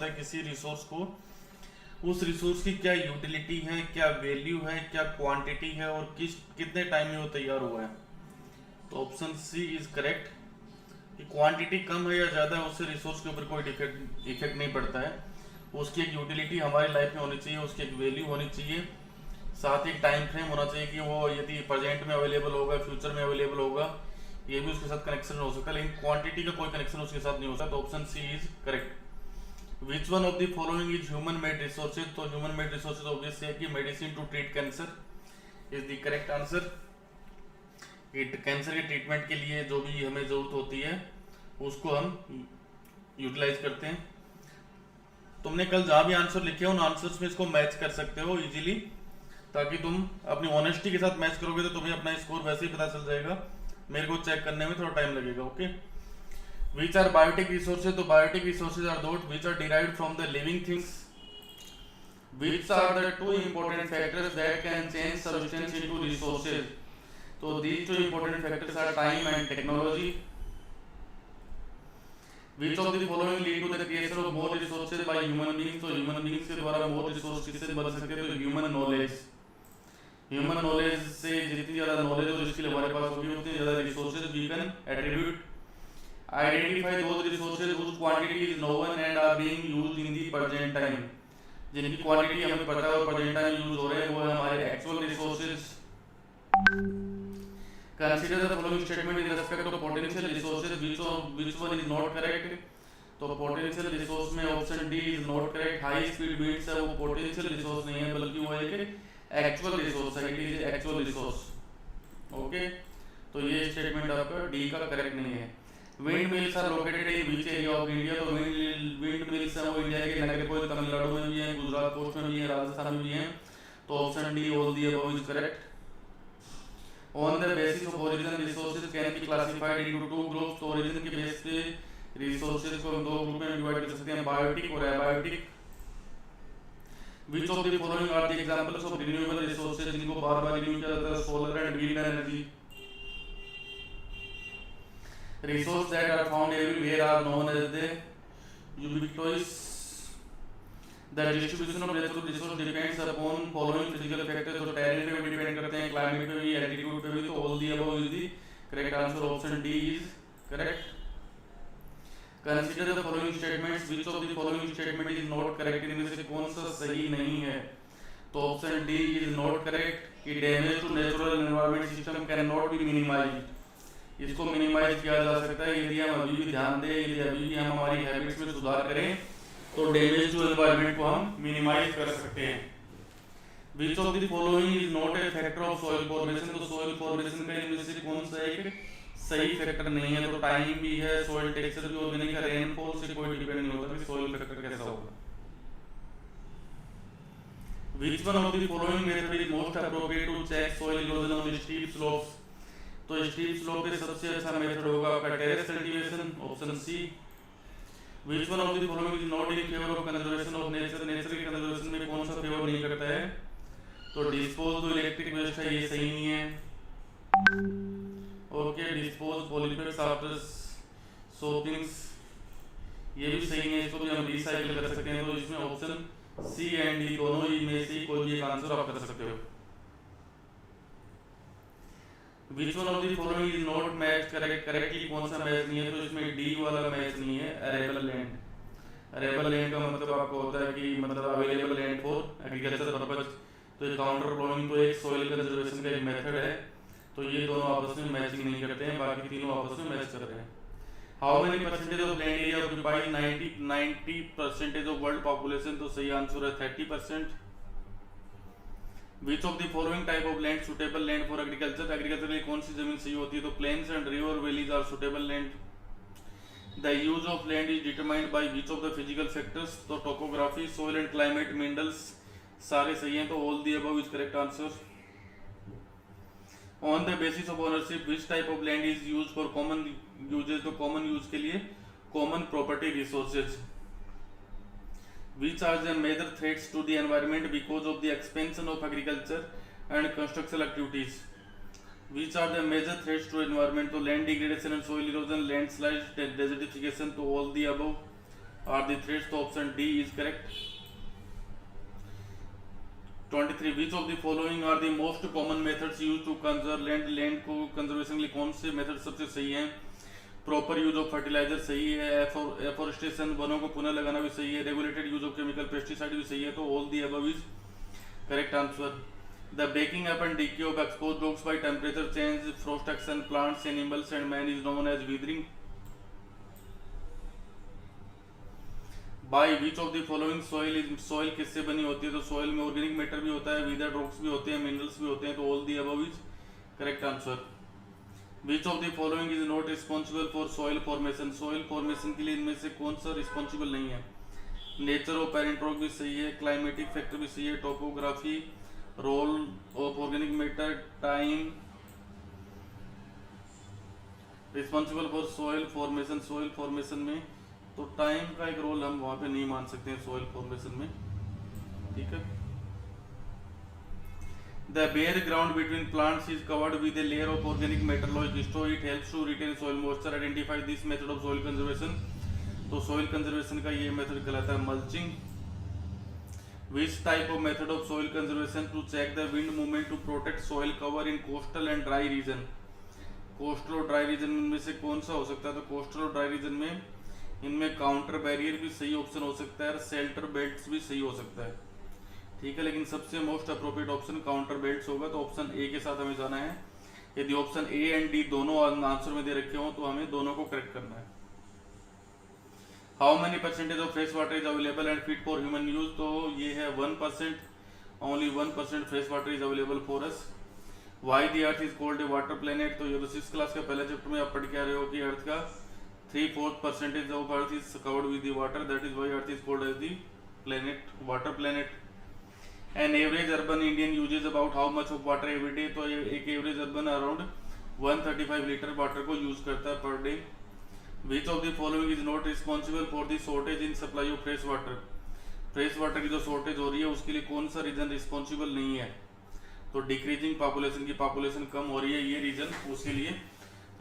है किसी रिसोर्स को, उस रिसोर्स की क्या यूटिलिटी है, क्या वैल्यू है, क्या क्वांटिटी है और कितने टाइम में वो तैयार हुआ है। तो ऑप्शन सी इज करेक्ट कि क्वांटिटी कम है या ज़्यादा है उससे रिसोर्स के ऊपर कोई इफेक्ट नहीं पड़ता है। उसकी एक यूटिलिटी हमारी लाइफ में होनी चाहिए, उसकी एक वैल्यू होनी चाहिए, साथ ही एक टाइम फ्रेम होना चाहिए कि वो यदि प्रेजेंट में अवेलेबल होगा, फ्यूचर में अवेलेबल होगा, ये भी उसके साथ कनेक्शन हो सकता है, लेकिन क्वांटिटी का कोई कनेक्शन उसके साथ नहीं होता। तो option C is correct. Which one of the following is human made resources. तो ह्यूमन मेड रिसोर्सेज ऑब्वियसली है कि medicine to treat cancer is the correct answer. Cancer के ट्रीटमेंट के लिए जो भी हमें जरूरत होती है उसको हम यूटिलाइज करते हैं। तुमने कल जहाँ भी आंसर लिखे हो उन आंसर्स में इसको मैच कर सकते हो इजीली, ताकि तुम अपनी ऑनेस्टी के साथ मैच करोगे तो तुम्हें अपना स्कोर वैसे ही पता चल जाएगा, मेरे को चेक करने में थोड़ा टाइम लगेगा। Okay, which are biotic resources. तो biotic resources are that which are derived from the living things. Which are the two important factors that can change substance into resources. तो these two important factors are time and technology. Which of the following lead to the creation of more resources by human beings। तो human beings के द्वारा more resources किससे बन सकते हैं। तो human knowledge। human knowledge से जितनी ज़्यादा knowledge और स्किल हमारे पास होगी उतनी ज़्यादा resources we can attribute। Identify those resources whose quantity is known and are being used in the present time। जिनकी quantity हमें पता है और present time यूज हो रहे हैं वो है हमारे actual resources। Consider the following statement in respect of potential resources, which one is not correct। तो potential resource में option D is not correct। high speed beats है वो potential resource नहीं है बल्कि वो एक actual resource है, it is actual resource। Okay, तो ये statement आपका D का correct नहीं है। Windmills are located in which area of India। तो windmills है वो इंडिया के नागरकोइल तमिलनाडु में भी है, गुजरात कोस्ट में भी है, राजस्थान में भी है। तो option D all the above is correct. On the basis of origin resources can be classified into two groups। तो origin के बेस पे resources को हम दो ग्रुप में डिवाइड कर सकते हैं, बायोटिक और abiotic. Which of the following are the examples of renewable resources जिनको बार बार रिन्यू किया जाता है। Solar and wind energy. Resources that are found everywhere are known as the ubiquitous। The distribution of natural resource depends upon following physical factors। तो terrain पे भी depend करते हैं, climate पे भी, एल्टीट्यूड पे भी। तो all the above is the correct answer। option D is correct। Consider the following statements। which of the following statement is not correct। इनमें से कौन सा सही नहीं है। तो option D is not correct कि damage to natural environment system cannot be minimized। इसको मिनिमाइज किया जा सकता है यदि हम अभी भी ध्यान दें, यदि अभी भी हम हमारी हैबिट्स में सुधार करें तो डैमेज टू एनवायरनमेंट को हम मिनिमाइज कर सकते हैं। Which of the following is not a factor of soil formation। तो soil formation का इनमें से कौन सा एक सही फैक्टर नहीं है। तो टाइम भी है, soil टेक्सचर भी ऑर्गेनिक है, रेनफॉल से कोई डिपेंड नहीं होता कि soil फैक्टर कैसा होगा। Which one of the following method is most appropriate to check soil erosion on steep slopes। तो steep slope पे सबसे अच्छा मेथड होगा आपका terrace cultivation. Option C. Which one of the following is not in favor of conservation of nature। Nature के conservation में कौन सा फेवर नहीं करता है। तो डिस्पोज तो इलेक्ट्रिक वेस्ट है, ये सही नहीं है। ओके, डिस्पोज पॉलीपेट्स आफ्टर सोपिंग्स, ये भी सही है, इसको भी हम रिसाइकिल कर सकते हैं। तो इसमें ऑप्शन सी एंड डी दोनों ही में से कोई भी एक आंसर आप कर सकते हो। Which one of the following is not matched correctly। कौन सा मैच नहीं है। तो इसमें डी वाला मैच नहीं है, अरेबल लैंड। अरेबल लैंड का मतलब आपको होता है कि मतलब available land for agriculture purpose. तो ये काउंटर प्लोइंग तो एक सॉइल कंजर्वेशन का एक मेथड है। तो ये दोनों आपस में मैचिंग नहीं करते हैं, बाकी तीनों आपस में मैच कर रहे हैं। How many percentage of land area occupied 90% of world population. तो सही आंसर है 30%। Which of the following type of land suitable land for agriculture। Agriculture के लिए कौन सी जमीन सही होती है। तो plains and river valleys are suitable land। The use of land is determined by which of the physical factors। तो topography, soil and climate, minerals सारे सही हैं। तो all the above is correct answer। On the basis of ownership which type of land is used for common uses। तो common use के लिए common property resources। Which are the major threats to the environment because of the expansion of agriculture and construction activities। Which are the major threats to environment। तो land degradation and soil erosion, landslides, desertification। तो all the above are the threads, तो option D is correct. 23 which of the following are the most common methods use to conserve land, land को conservation के लिए कौन से method सबसे सही हैं? प्रॉपर यूज ऑफ फर्टिलाइजर सही है, एफोरेस्टेशन वनों को पुनः लगाना भी सही है, regulated use of chemical pesticide भी सही है, तो all the above is correct answer. The breaking up and decay of exposed rocks by temperature change, frost action, plants, animals and man is known as weathering. By which of the following soil is, soil किससे बनी होती है? तो soil में organic matter भी होता है, withered rocks भी होते हैं, मिनरल्स भी होते हैं, तो all the above is correct answer. Which of the following is not responsible for soil formation, soil formation के लिए इनमें से कौन सा रिस्पॉन्सिबल नहीं है? नेचर ऑफ पेरेंट रॉक भी सही है, क्लाइमेटिक फैक्टर भी सही है, topography, role of organic matter, time, responsible for soil formation, soil formation में तो टाइम का एक रोल हम वहां पे नहीं मान सकते हैं सॉइल फॉर्मेशन में, ठीक है। The bare ground between plants is covered with a layer of organic matter like straw. It helps to retain soil moisture. Identify this method of soil conservation. तो soil conservation का ये method कहलाता है mulching. Which type of method of soil conservation to check the wind movement to protect soil cover in coastal and dry region? coastal और dry region में से कौन सा हो सकता है? तो coastal और dry region में इनमें काउंटर बैरियर भी सही ऑप्शन हो सकता है और शेल्टर बेल्ट्स भी सही हो सकता है, ठीक है। लेकिन सबसे most appropriate option counter belts होगा, तो ऑप्शन ए के साथ हमें जाना है। यदि ऑप्शन ए एंड डी दोनों आंसर में दे रखे हो तो हमें दोनों को करेक्ट करना है। How many percentage of fresh water is available and fit for human use? तो ये है 1%, only 1% fresh water is available for us. Why the earth is called a water planet? तो ये तो 6th क्लास का पहले चैप्टर में आप पढ़ के आ रहे हो कि अर्थ का 3/4% of earth is covered with the water, that is why earth is called as the planet, water planet. An average urban Indian uses about how much of water every day? तो एक average urban around 135 litre water को use करता है per day. Which of the following is not responsible for the shortage in supply of fresh water? Fresh water की जो shortage हो रही है उसके लिए कौन सा रीजन रिस्पॉन्सिबल नहीं है? तो डिक्रीजिंग पॉपुलेशन, की पॉपुलेशन कम हो रही है, ये रीजन उसके लिए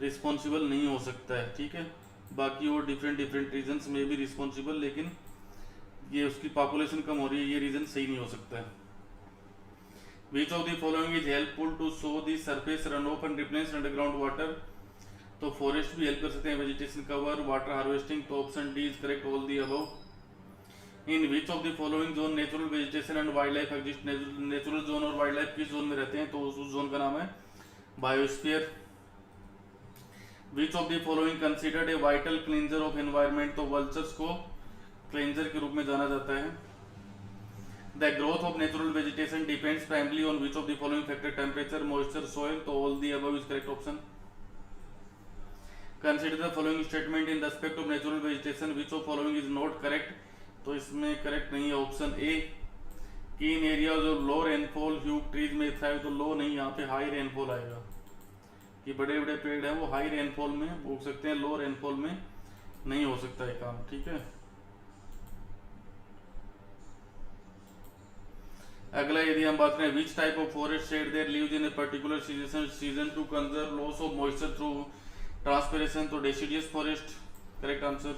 रिस्पॉन्सिबल नहीं हो सकता है, ठीक है। बाकी और डिफरेंट रीजन्स में भी रिस्पॉन्सिबल, लेकिन ये उसकी पॉपुलेशन कम हो रही है, ये रीजन सही नहीं हो सकता है। Which of the following is helpful to show the surface runoff and replenish underground water? तो फॉरेस्ट भी हेल्प कर सकते हैं, वेजिटेशन कवर, वाटर हार्वेस्टिंग, तो option D is correct, all the above. In which of the following zone natural vegetation and wild life exist? Natural zone और wild life किस zone में रहते हैं? तो उस जोन का नाम है biosphere. Which of the following considered a vital cleanser of environment? तो वल्चर्स को क्लींजर के रूप में जाना जाता है। The growth of natural vegetation depends primarily on which of the following factor? Temperature, moisture, soil, तो all the above is correct option. Consider the following statement in respect of natural vegetation. Which of following is not correct? तो इसमें correct नहीं है option A, कि in areas of low rainfall huge trees में thrive, तो low नहीं, यहाँ पे हाई रेनफॉल आएगा, कि बड़े बड़े पेड़ हैं वो हाई रेनफॉल में उग सकते हैं, लो रेनफॉल में नहीं हो सकता है काम, ठीक है। अगला यदि हम बात करें, which type of forest shed their leaves in a particular season to conserve loss of moisture through transpiration? तो deciduous forest correct answer.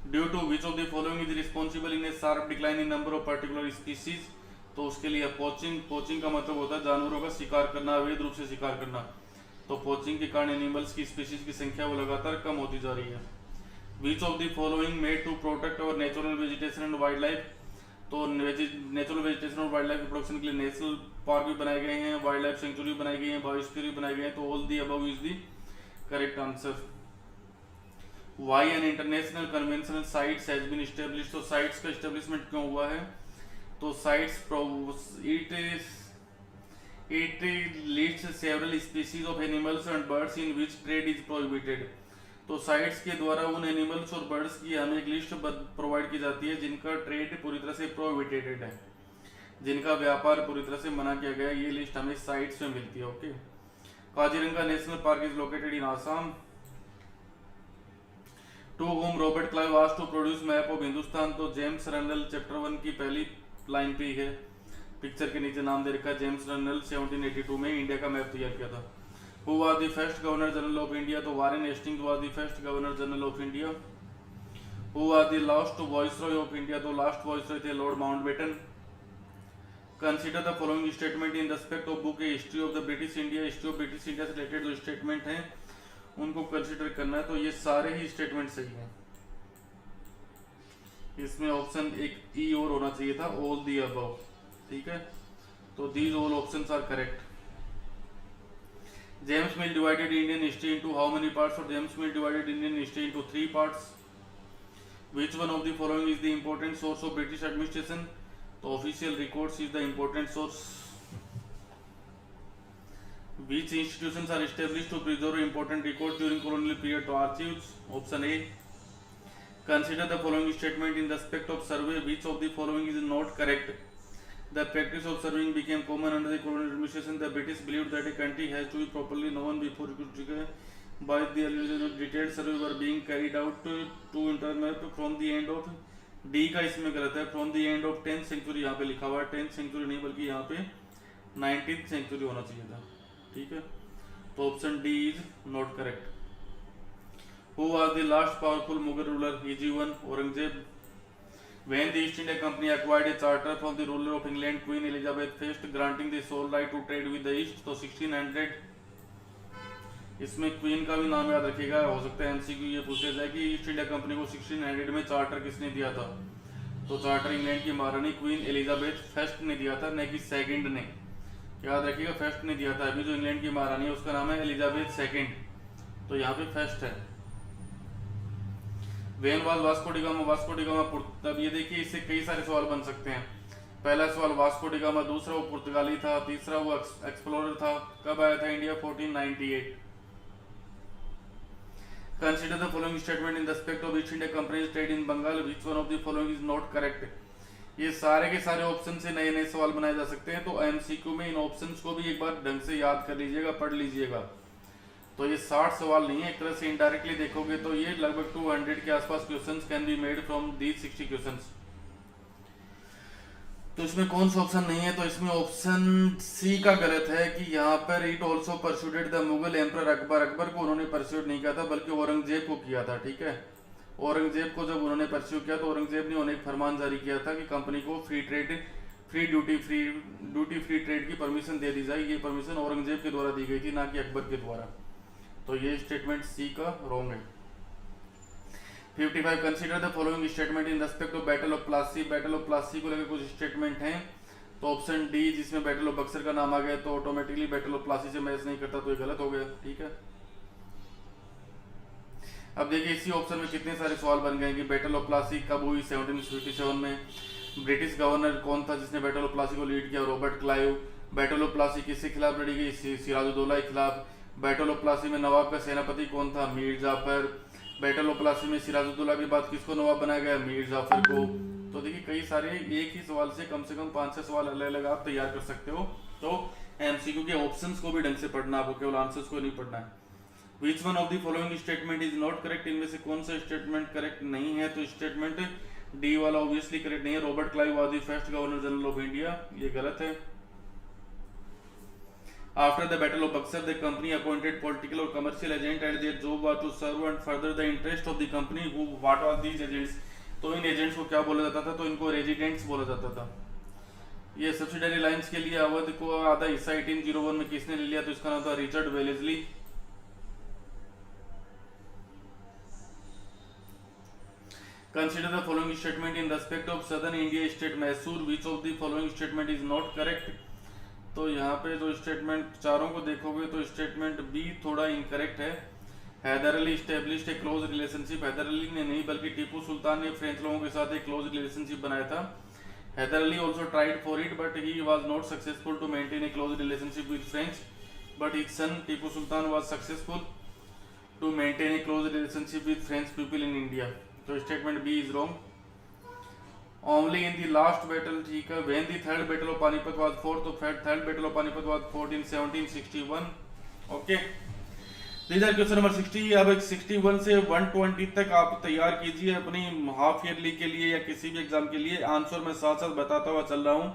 Due to which of the following is responsible in a sharp decline in number of particular species? तो उसके लिए poaching, poaching का मतलब होता है जानवरों का शिकार करना, अवैध रूप से शिकार करना, तो पोचिंग के कारण एनिमल्स की स्पीसीज की संख्या वो लगातार कम होती जा रही है। Which of the following made to protect our natural vegetation and wildlife? तो नेचुरल वेजिटेशन और वाइल्ड लाइफ प्रोडक्शन के लिए नेशनल पार्क भी बनाए गए हैं, वाइल्ड लाइफ सेंचुरी बनाई गई है, बायोस्फीयर भी बनाए गए हैं, तो all the above is the correct answer. Why an international conventional CITES has been established? तो साइट्स का एस्टेब्लिशमेंट क्यों हुआ है? तो CITES it lists several species of animals and birds in which trade is prohibited. तो CITES के द्वारा उन एनिमल्स और बर्ड्स की हमें एक लिस्ट प्रोवाइड की जाती है जिनका ट्रेड पूरी तरह से प्रोहिबिटेड है, जिनका व्यापार पूरी तरह से मना किया गया है, ये लिस्ट हमें साइट्स में मिलती है, okay. Kaziranga national park is located in Assam. To whom Robert Clive asked to produce map of Hindustan? तो जेम्स रनल चैप्टर 1 की पहली लाइन पे ही है, पिक्चर के नीचे नाम दे रखा है, जेम्स रनल 1782 में इंडिया का मैप तैयार किया था। Who was the first Governor General of India? तो Warren Hastings was the first Governor General of India. Who are the last viceroy of India, तो लास्ट वाइसरॉय थे Lord Mountbatten. Consider the following statement in respect of book history of the British India, history of British India से related जो statement हैं उनको consider करना है। तो ये सारे ही स्टेटमेंट सही हैं, इसमें ऑप्शन एक ई और होना चाहिए था, ऑल दी अबव, ठीक है। तो these all options are correct. James Mill divided Indian history into how many parts, और James Mill divided Indian history into 3 parts. Which one of the following is the important source of British administration, तो official records is the important source. Which institutions are established to preserve important records during colonial period, to archives, option A. Consider the following statement in respect of survey, which of the following is not correct. The practice of surveying became common under the colonial administration. The British believed that a country has to be properly known before it could by the detailed survey were being carried out to intermap from the end of D का इसमें गलत है, from the end of 10th century यहाँ पे लिखा हुआ है, 10th century नहीं बल्कि यहाँ पे 19th century होना चाहिए था, ठीक है। तो option D is not correct. Who was the last powerful Mughal ruler, easy one, Aurangzeb. When the East India Company acquired a charter from the ruler of England, Queen Elizabeth I, granting the sole right to trade with the East, तो 1600। इसमें queen का भी नाम याद रखिएगा, हो सकता है एमसीक्यू ये पूछा जाए कि ईस्ट इंडिया कंपनी को 1600 में चार्टर किसने दिया था। तो चार्टर इंग्लैंड की महारानी क्वीन एलिजाबेथ फर्स्ट ने दिया था, न कि सेकंड ने, याद रखिएगा, फर्स्ट ने दिया था। अभी जो इंग्लैंड की महारानी है उसका नाम है एलिजाबेथ सेकंड, तो यहाँ पे फर्स्ट है। When was Vasco da Gama, Vasco da Gama, अब ये देखिए इससे कई सारे सवाल बन सकते हैं। पहला सवाल वास्को डिगामा, दूसरा वो पुर्तगाली था, तीसरा वो एक्सप्लोरर था। कब आया था India? 1498। Consider the following statement in respect of East India company's trade in Bengal, which one of the following is not correct. ये सारे के सारे ऑप्शन से नए नए सवाल बनाए जा सकते हैं, तो एमसीक्यू में इन ऑप्शंस को भी एक बार ढंग से याद कर लीजिएगा, पढ़ लीजिएगा। तो ये 60 सवाल नहीं है, एक तरह से इनडायरेक्टली देखोगे तो ये लगभग 200 के आसपास questions can be made from these 60 questions. तो इसमें कौन सा ऑप्शन नहीं है? तो इसमें ऑप्शन सी का गलत है कि यहाँ पर it also persuaded the Mughal emperor Akbar. Akbar को उन्होंने परस्यूड नहीं किया था बल्कि औरंगजेब को किया था, ठीक है। औरंगजेब को जब उन्होंने परस्यू किया तो औरंगजेब ने उन्हें एक फरमान जारी किया था कि कंपनी को फ्री ड्यूटी फ्री ट्रेड की परमिशन दे दी जाए। ये परमिशन औरंगजेब के द्वारा दी गई थी, ना कि अकबर के द्वारा। तो ये स्टेटमेंट सी का रॉन्ग है। 55 consider the following statement in respect of battle of Plassey. Battle of Plassey को लेकर कुछ स्टेटमेंट हैं, तो ऑप्शन डी जिसमें बैटल ऑफ बक्सर का नाम आ गया तो ऑटोमेटिकली बैटल ऑफ प्लासी से मैच नहीं करता, तो ये गलत हो गया, ठीक है। अब देखिए इसी ऑप्शन में कितने सारे सवाल बन गए कि बैटल ऑफ प्लासी कब हुई? 1757 में। ब्रिटिश गवर्नर कौन था जिसने बैटल ऑफ प्लासी को लीड किया? Robert Clive. Battle of Plassey किसके खिलाफ लड़ी गई? सिराजुद्दौला के खिलाफ। बैटल ऑफ प्लासी में नवाब का सेनापति कौन था? मीर जाफर। बैटल ऑफ प्लासी में सिराजुद्दौला के बाद किसको नवाब बनाया गया? मीर जाफर को। तो देखिए कई सारे एक ही सवाल से कम 5-6 सवाल अलग अलग आप तैयार कर सकते हो। तो एमसीक्यू के ऑप्शंस को भी ढंग से पढ़ना, आपको केवल आंसर्स को नहीं पढ़ना है। Which one of the following statement is not correct? इनमें से कौन सा स्टेटमेंट करेक्ट नहीं है? तो स्टेटमेंट डी वाला ऑब्वियसली करेक्ट नहीं है। Robert Clive was the first governor general of India, ये गलत है। After the Battle of Buxar, the company appointed political or commercial agent and their job was to serve and further the interest of the company. What are these agents? तो इन agents को क्या बोला जाता था? तो इनको रेजिडेंट्स बोला जाता था। ये सब्सिडरी लाइंस के लिए अवध को आधा हिस्सा 1801 में किसने ले लिया? तो इसका नाम था Richard Wellesley. Consider the following statement in respect of southern India state Mysore. Which of the following statement is not correct? तो यहाँ पे जो स्टेटमेंट चारों को देखोगे तो स्टेटमेंट बी थोड़ा इनकरेक्ट है। हैदर अली स्टेब्लिश्ड ए क्लोज रिलेशनशिप। हैदर अली ने नहीं बल्कि टीपू सुल्तान ने फ्रेंच लोगों के साथ एक क्लोज रिलेशनशिप बनाया था। Haider Ali also tried for it but he was not successful to maintain a close relationship with French, but his son Tipu Sultan was successful to maintain a close relationship with French people in India. तो statement B is wrong. Only in the last battle, ठीक है, when the third battle of Panipat was fought, तो third battle of Panipat was fought in 1761. Okay. These are question number 60। अब 61 से 120 तक आप तैयार कीजिए अपनी हाफ ईयरली के लिए या किसी भी एग्जाम के लिए। आंसर मैं साथ साथ बताता हुआ चल रहा हूँ।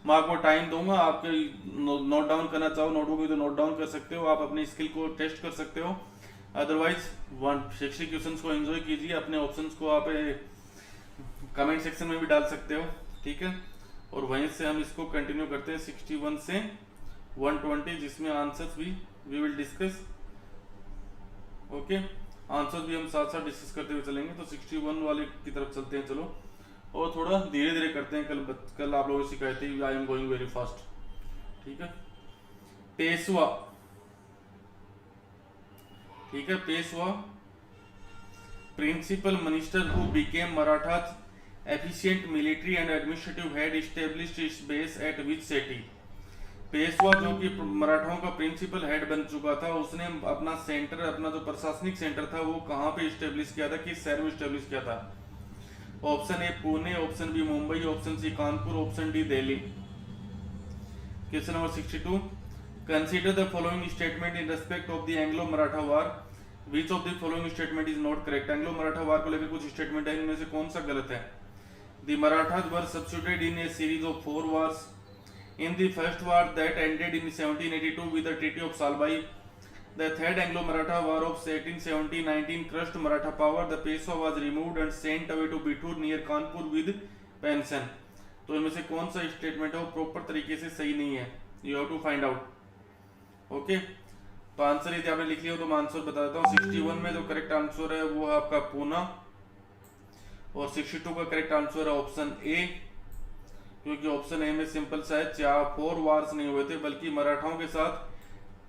मैं आपको टाइम दूंगा, आपके नोट डाउन करना चाहो नोटबुक में तो नोट डाउन कर सकते हो, आप अपनी स्किल को टेस्ट कर सकते हो। अदरवाइज 160 क्वेश्चंस को एंजॉय कीजिए, अपने ऑप्शंस को आप कमेंट सेक्शन में भी डाल सकते हो, ठीक है। और वहीं से हम इसको कंटिन्यू करते हैं 61 से 120, जिसमें आंसर्स भी we will discuss, okay. Answers भी हम साथ साथ डिस्कस करते हुए चलेंगे। तो 61 वाले की तरफ चलते हैं, चलो। और थोड़ा धीरे धीरे करते हैं, कल आप लोगों को सिखाए थे I am going very fast, ठीक है। पेशवा, ठीक है, Peshwa principal minister who became Marathas efficient military and administrative head established its base at which city. Peshwa जो कि मराठाओं का प्रिंसिपल हेड बन चुका था, उसने अपना सेंटर, अपना जो प्रशासनिक सेंटर था वो कहाँ पे एस्टेब्लिश किया था, किस शहर में एस्टेब्लिश किया था? Option A Pune, option B Mumbai, option C Kanpur, option D Delhi. Question number 62, consider the following statement in respect of the Anglo Maratha war, which of the following statement is not correct. Anglo Maratha war को लेकर कुछ statement है, इनमें से कौन सा गलत है? The Marathas were substituted in A series of 4 wars. In the first war that ended in 1782 with the Treaty of Salbai, the Third Anglo-Maratha War of 1817-19 crushed Maratha power. The Peshwa was removed and sent away to Bithur near Kanpur with pension. तो इनमें से कौन सा statement है वो proper तरीके से सही नहीं है? You have to find out, okay. तो आंसर यदि आपने लिख लिया हो तो मैं आंसर बता देता हूँ। 61 में जो करेक्ट आंसर है वो है आपका पूना, और 62 का करेक्ट आंसर है ऑप्शन ए, क्योंकि ऑप्शन ए में सिंपल सा है, 4 वार्स नहीं हुए थे, बल्कि मराठाओं के साथ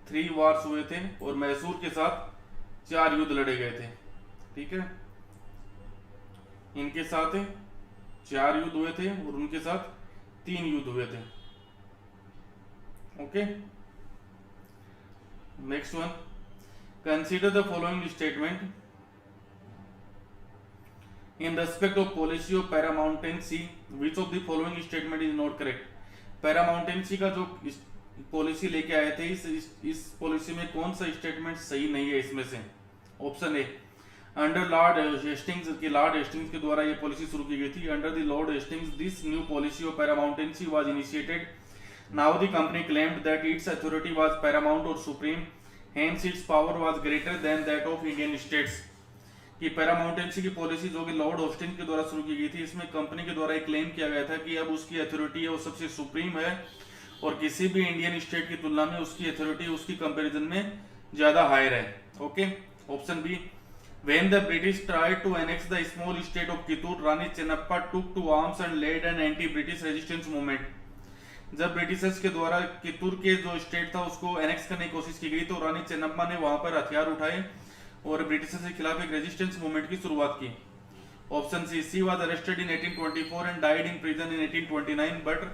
3 वार्स हुए थे और मैसूर के साथ 4 युद्ध लड़े गए थे, ठीक है। इनके साथ 4 युद्ध हुए थे और उनके साथ 3 युद्ध हुए थे, okay. Next one, consider the following statement in respect of policy of paramountcy, which of the following statement is not correct। paramountcy का जो पॉलिसी लेके आए थे, इस पॉलिसी में कौन सा स्टेटमेंट सही नहीं है इसमें से? Option A, under Lord Hastings के, लॉर्ड हेस्टिंग्स के द्वारा ये पॉलिसी शुरू की गई थी। Under the Lord Hastings this new policy of paramountcy was initiated. Now the company claimed that its authority was paramount or supreme, hence its power was greater than that of Indian states। कि पैरामाउंटेंसी की policy जो कि Lord hosting के द्वारा शुरू की गई थी, इसमें कंपनी के द्वारा एक क्लेम किया गया था कि अब उसकी अथॉरिटी है वो सबसे सुप्रीम है और किसी भी इंडियन स्टेट की तुलना में उसकी अथॉरिटी उसकी कंपैरिजन में ज्यादा हायर है, okay. Option B, when the British tried to annex the small state of Kittur, Rani Chennappa took to arms and led an anti British resistance movement. जब ब्रिटिशर्स के द्वारा कितूर के जो स्टेट था उसको एनेक्स करने की कोशिश की गई तो रानी चेन्नप्पा ने वहां पर हथियार उठाए और ब्रिटिशर्स के खिलाफ एक रेजिस्टेंस मूवमेंट की शुरुआत की। Option C, she was arrested in 1824 and died in prison in 1829, but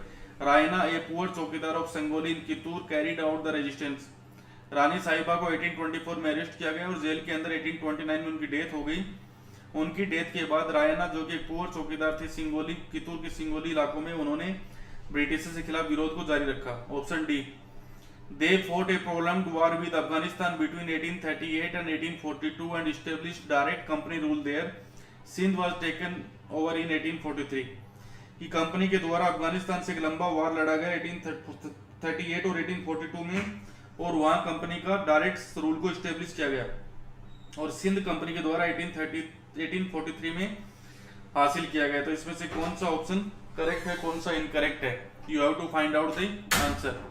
Rayanna a poor chowkidar of Sangolli in Kittur carried out the resistance. Rani Sahiba को 1824 में अरेस्ट किया गया और जेल के अंदर 1829 में उनकी डेथ हो गई। उनकी डेथ के बाद रायना जो कि एक पुअर चौकीदार थे सिंगोली, कितूर के सिंगोली इलाकों में, उन्होंने ब्रिटिशर्स के खिलाफ विरोध को जारी रखा। Option D, they fought a prolonged war with Afghanistan between 1838 and 1842 and established direct company rule there. Sindh was taken over in 1843। कि कंपनी के द्वारा अफगानिस्तान से एक लंबा वार लड़ा गया 1838 और 1842 में, और वहां कंपनी का डायरेक्ट रूल को एस्टेब्लिश किया गया और सिंध कंपनी के द्वारा 1843 में हासिल किया गया। तो इसमें से कौन सा ऑप्शन करेक्ट है, कौन सा इनकरेक्ट है? You have to find out the answer.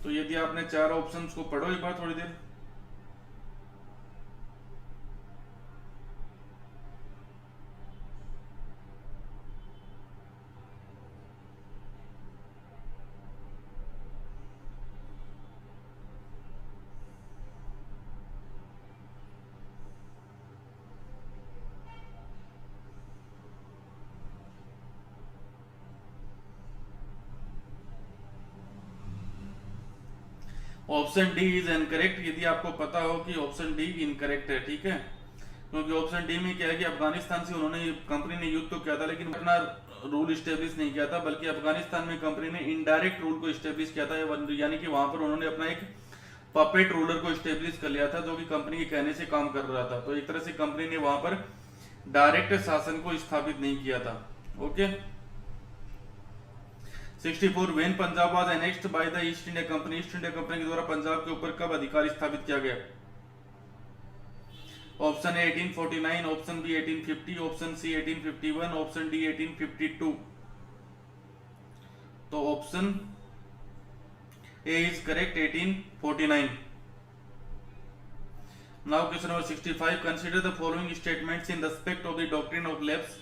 तो यदि आपने 4 ऑप्शंस को पढ़ो एक बार थोड़ी देर। Option D is incorrect. यदि आपको पता हो कि ऑप्शन डी इनकरेक्ट है, ठीक है, क्योंकि ऑप्शन डी में क्या है कि अफगानिस्तान से उन्होंने, कंपनी ने युद्ध तो किया था लेकिन अपना रूल इस्टेब्लिश नहीं किया था, बल्कि अफगानिस्तान में कंपनी ने इनडायरेक्ट रूल को इस्टेब्लिश किया था, यानी कि वहां पर उन्होंने अपना एक पपेट रूलर को इस्टेब्लिश कर लिया था जो कि कंपनी के कहने से काम कर रहा था। तो एक तरह से कंपनी ने वहां पर डायरेक्ट शासन को स्थापित नहीं किया था, okay. 64, when Punjab was annexed by the East India company, east India company के द्वारा पंजाब के ऊपर कब अधिकार स्थापित किया गया? Option A 1849, option B 1850, option C 1851, option D 1852। तो option A is correct, 1849। Now question number 65, consider the following statements in respect of the doctrine of lapse.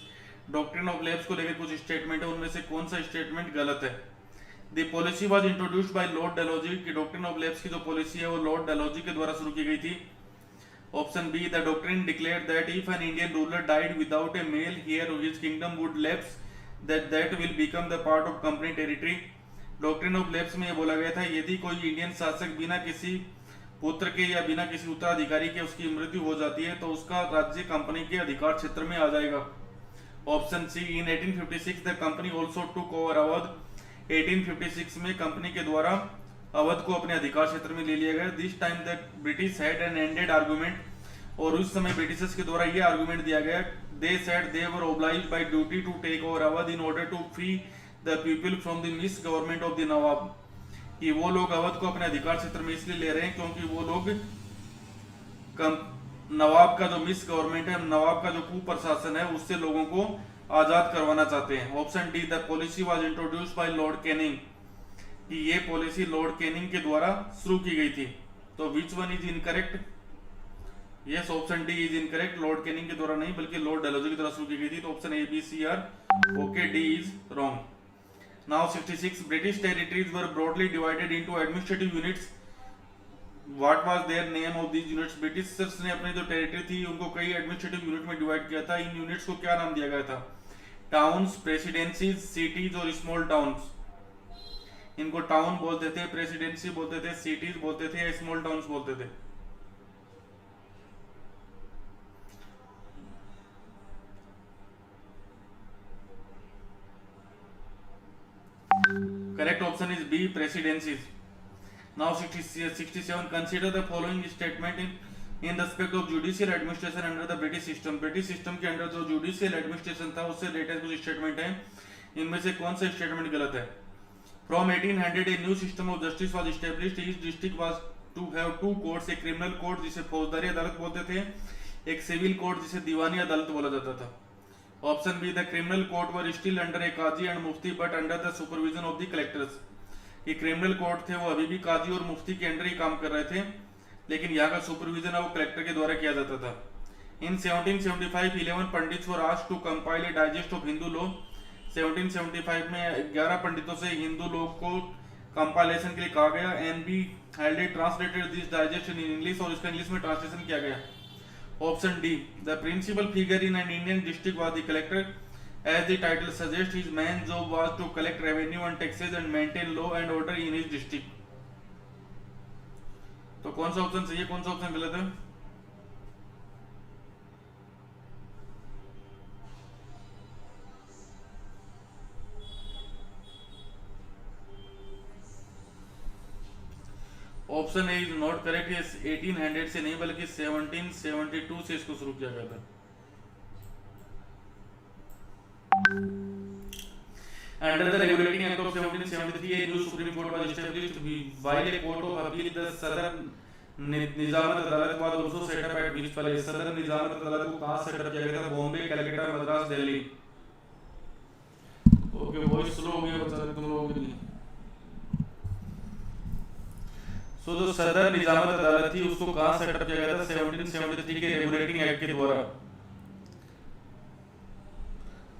Doctrine of lapse को लेकर कुछ स्टेटमेंट है, उनमें से कौन सा स्टेटमेंट गलत है। The policy was introduced by Lord Dalhousie, की डॉक्ट्रिन ऑफ लैप्स की जो पॉलिसी है वो लॉर्ड डलहौजी के द्वारा शुरू की गई थी। Option B, the doctrine declared that if an Indian ruler died without a male heir his kingdom would lapse, that will become the part of company territory. Doctrine of lapse में यह बोला गया था यदि कोई इंडियन शासक बिना किसी पुत्र के या बिना किसी उत्तराधिकारी के उसकी मृत्यु हो जाती है तो उसका राज्य कंपनी के अधिकार क्षेत्र में आ जाएगा। Option C, in 1856 the company also took over Awadh. 1856 में कंपनी के द्वारा अवध को अपने अधिकार क्षेत्र में ले लिया गया। This time the British had an ended argument, और उस समय ब्रिटिशर्स के द्वारा यह आर्गुमेंट दिया गया, they said they were obliged by duty to take over Awadh in order to free the people from the misgovernment of the Nawab. कि वो लोग अवध को अपने अधिकार क्षेत्र में इसलिए ले रहे हैं क्योंकि वो लोग नवाब का जो मिस गवर्नमेंट है, नवाब का जो कुप्रशासन है, उससे लोगों को आजाद करवाना चाहते हैं। Option D, the policy was introduced by Lord Canning, कि ये पॉलिसी लॉर्ड कैनिंग के द्वारा शुरू की गई थी। तो which one is incorrect? Yes, option D is incorrect. Lord Canning के द्वारा नहीं बल्कि लॉर्ड डलहौजी की द्वारा शुरू की गई थी। तो option A B C are okay, D is wrong. Now 66, British territories were broadly divided into administrative units. What was their name of these units? Britishers ने अपनी जो टेरिटरी थी उनको कई एडमिनिस्ट्रेटिव यूनिट में डिवाइड किया था। इन यूनिट्स को क्या नाम दिया गया था? टाउन्स, प्रेसिडेंसीज, सिटीज और स्मॉल टाउन्स। इनको टाउन बोलते थे, प्रेसिडेंसी बोलते थे, सिटीज बोलते थे या स्मॉल टाउन्स बोलते थे। Correct option is B, presidencies. Now 67, consider the following statement in respect of judicial administration under the British system। British system के अंदर जो judicial administration था उससे रिलेटेड कुछ स्टेटमेंट है, इनमें से कौन सा स्टेटमेंट गलत है? From 1800 a new system of justice was established। Each district was to have two courts, एक criminal court जिसे फौजदारी अदालत बोलते थे, एक सिविल कोर्ट जिसे दीवानी अदालत बोला जाता था। Option B, the criminal court were still under a qazi and mufti but under the supervision of the collectors. ये क्रिमिनल कोर्ट थे वो अभी भी काजी और मुफ्ती के अंडर ही काम कर रहे थे, लेकिन यहाँ का सुपरविजन है वो कलेक्टर के द्वारा किया जाता था। In 1775 11 pandits were asked to compile a digest of Hindu law. 1775 में 11 पंडितों से हिंदू लॉ को कंपाइलेशन के लिए कहा गया। N B Halhed translated this digest in English, और इसका इंग्लिश में ट्रांसलेशन किया गया। Option D, the principal figure in an Indian district was the collector. As the title suggests, his main job was to collect revenue and taxes and maintain law and order in his district। तो कौन सा option सही है, कौन सा option गलत है? Option A is not correct. ये 1800 से नहीं बल्कि 1772 से इसको शुरू किया गया था। Under the regulating act of 1773, a new Supreme Court was established while a court of appeal, the Southern निजामत अदालत was also set up at which place? सदर निजामत अदालत को कहाँ सेटअप किया गया था? Bombay, Calcutta, Madras, Delhi. Okay, voice slow हो गया बच्चा तुम लोगों के लिए। सो जो सदर निजामत अदालत थी उसको कहाँ सेटअप किया गया था? 1773 के रेगुलेटिंग एक्ट के द्वारा।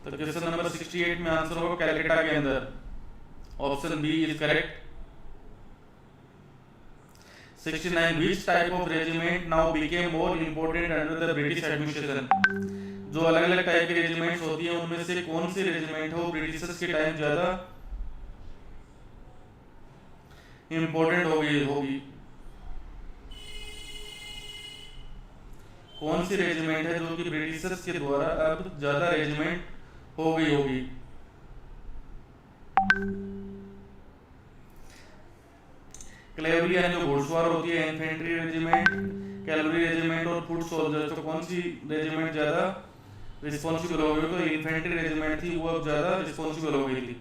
तो क्वेश्चन नंबर 68 में आंसर होगा कलकत्ता के अंदर। Option B is correct. 69, which type of regiment now became more important under the British administration। जो अलग अलग टाइप की रेजिमेंट्स होती हैं उनमें से कौन सी रेजिमेंट हो ब्रिटिशर्स के टाइम ज्यादा इंपॉर्टेंट होगी? कौन सी रेजिमेंट है जो कि ब्रिटिशर्स के द्वारा अब ज्यादा रेजिमेंट हो गई होगी? कैवलरी यानी जो घुड़सवार होती है, इन्फेंट्री रेजिमेंट, कैवलरी रेजिमेंट और फुट सोल्जर्स। तो कौन सी रेजिमेंट ज्यादा रिस्पॉन्सिबल हो गई? तो इन्फेंट्री रेजिमेंट थी वो अब ज्यादा रिस्पॉन्सिबल हो गई थी।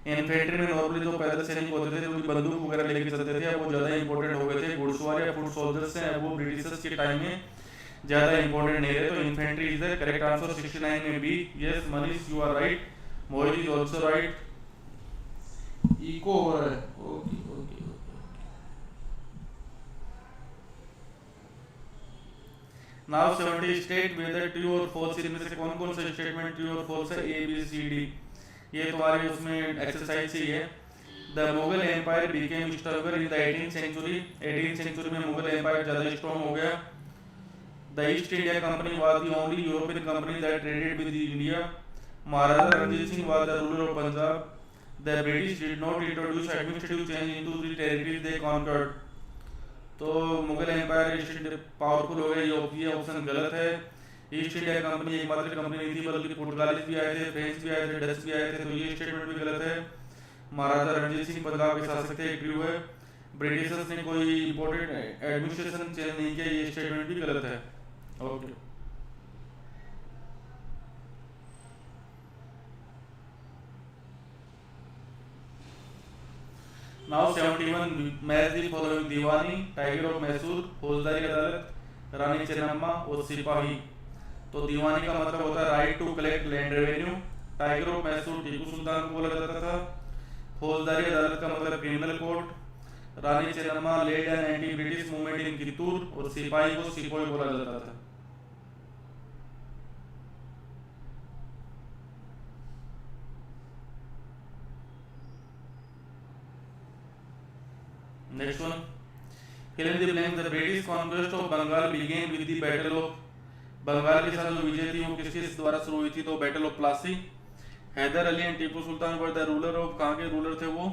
इन्फेंट्री में नॉर्मली जो पैदल सैनिक होते थे, जो कि बंदूक वगैरह लेके चलते थे, वो ज्यादा इंपॉर्टेंट हो गए थे। घुड़सवार या फुट सोल्जर्स हैं, वो ब्रिटिशर्स के टाइम में ज्यादा इंपॉर्टेंट नहीं रहे। तो infantry is the correct answer 69 में B. Yes Manish you are right, Mohit is also right. Echo हो रहा है, okay okay. Now 70 state whether true और फॉल्स, इनमें से कौन कौन सा स्टेटमेंट ट्रू और फॉल्स है? A B C D. ये तुम्हारे उसमें एक्सरसाइज ही है। The Mughal empire became stronger in the 18th century. 18th century में मुगल एम्पायर ज्यादा स्ट्रॉन्ग हो गया। The East India company was the only European company that traded with India. Maharaja Ranjit Singh was the ruler of Punjab. The British did not introduce administrative change into the territories they conquered. तो Mughal empire East India powerful हो गया, ये option गलत है। East India company एकमात्र company नहीं थी, बल्कि पुर्तगालीज भी आए थे, फ्रेंच भी आए थे, डच भी आए थे। तो ये स्टेटमेंट भी गलत है। महाराजा रणजीत सिंह पंजाब के शासक थे, ट्रू है। ब्रिटिशर्स ने कोई इंपोर्टेंट एडमिनिस्ट्रेशन चेंज नहीं किया, ये स्टेटमेंट भी गलत है। Okay. Now 71 match the following Deewani, tiger of Mysore, फौजदारी अदालत, रानी चेन्नम्मा और सिपाही। तो दीवानी का मतलब होता है right to collect land revenue. Tiger of Mysore Tipu Sultan को बोला जाता था। फौजदारी अदालत का मतलब criminal court. Rani Chennamma led an anti British movement in Kittur, और सिपाही को सिपोही बोला जाता था। Next one, fill in the blank. The British conquest of Bengal began with the Battle of, Bengal के साथ जो विजय थी वो किसके द्वारा शुरू हुई थी? तो battle of Plassey. Hyder Ali and Tipu Sultan were the ruler of, कहाँ के रूलर थे वो?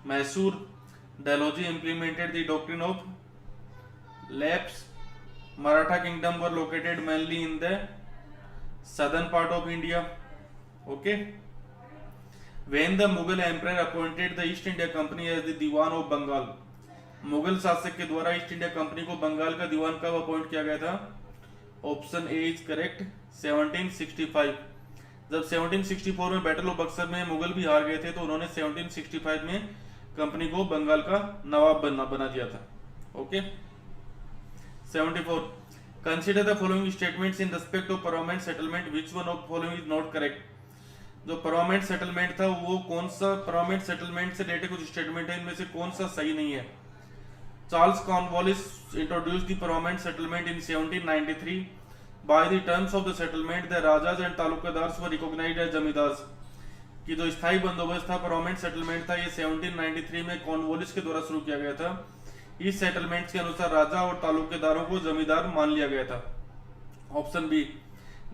Mysore. Dalhousie implemented the doctrine of lapse. Maratha kingdom were located mainly in the southern part of India. Okay. When the Mughal emperor appointed the East India Company as the Diwan of Bengal, Mughal शासक के द्वारा East India company को बंगाल का दीवान कब appoint किया गया था? Option A is correct, 1765। जब 1764 में बैटल ऑफ बक्सर में मुगल भी हार गए थे, तो उन्होंने 1765 में कंपनी को बंगाल का नवाब बना दिया था। Okay. 74 consider the following statements in respect of permanent settlement, which one of following is not correct. जो परमानेंट सेटलमेंट था वो कौन सा, परमानेंट सेटलमेंट से रिलेटेड कुछ स्टेटमेंट है, इनमें से कौन सा सही नहीं है? Charles Cornwallis introduced the permanent settlement in 1793। By the terms of the settlement the rajas and talukdars were recognised as zamindars. कि जो स्थायी बंदोबस्त था, परमानेंट सेटलमेंट था, ये 1793 में कॉर्नवालिस के द्वारा शुरू किया गया था। इस सेटलमेंट के अनुसार राजा और तालुकेदारों को जमींदार मान लिया गया था। Option B,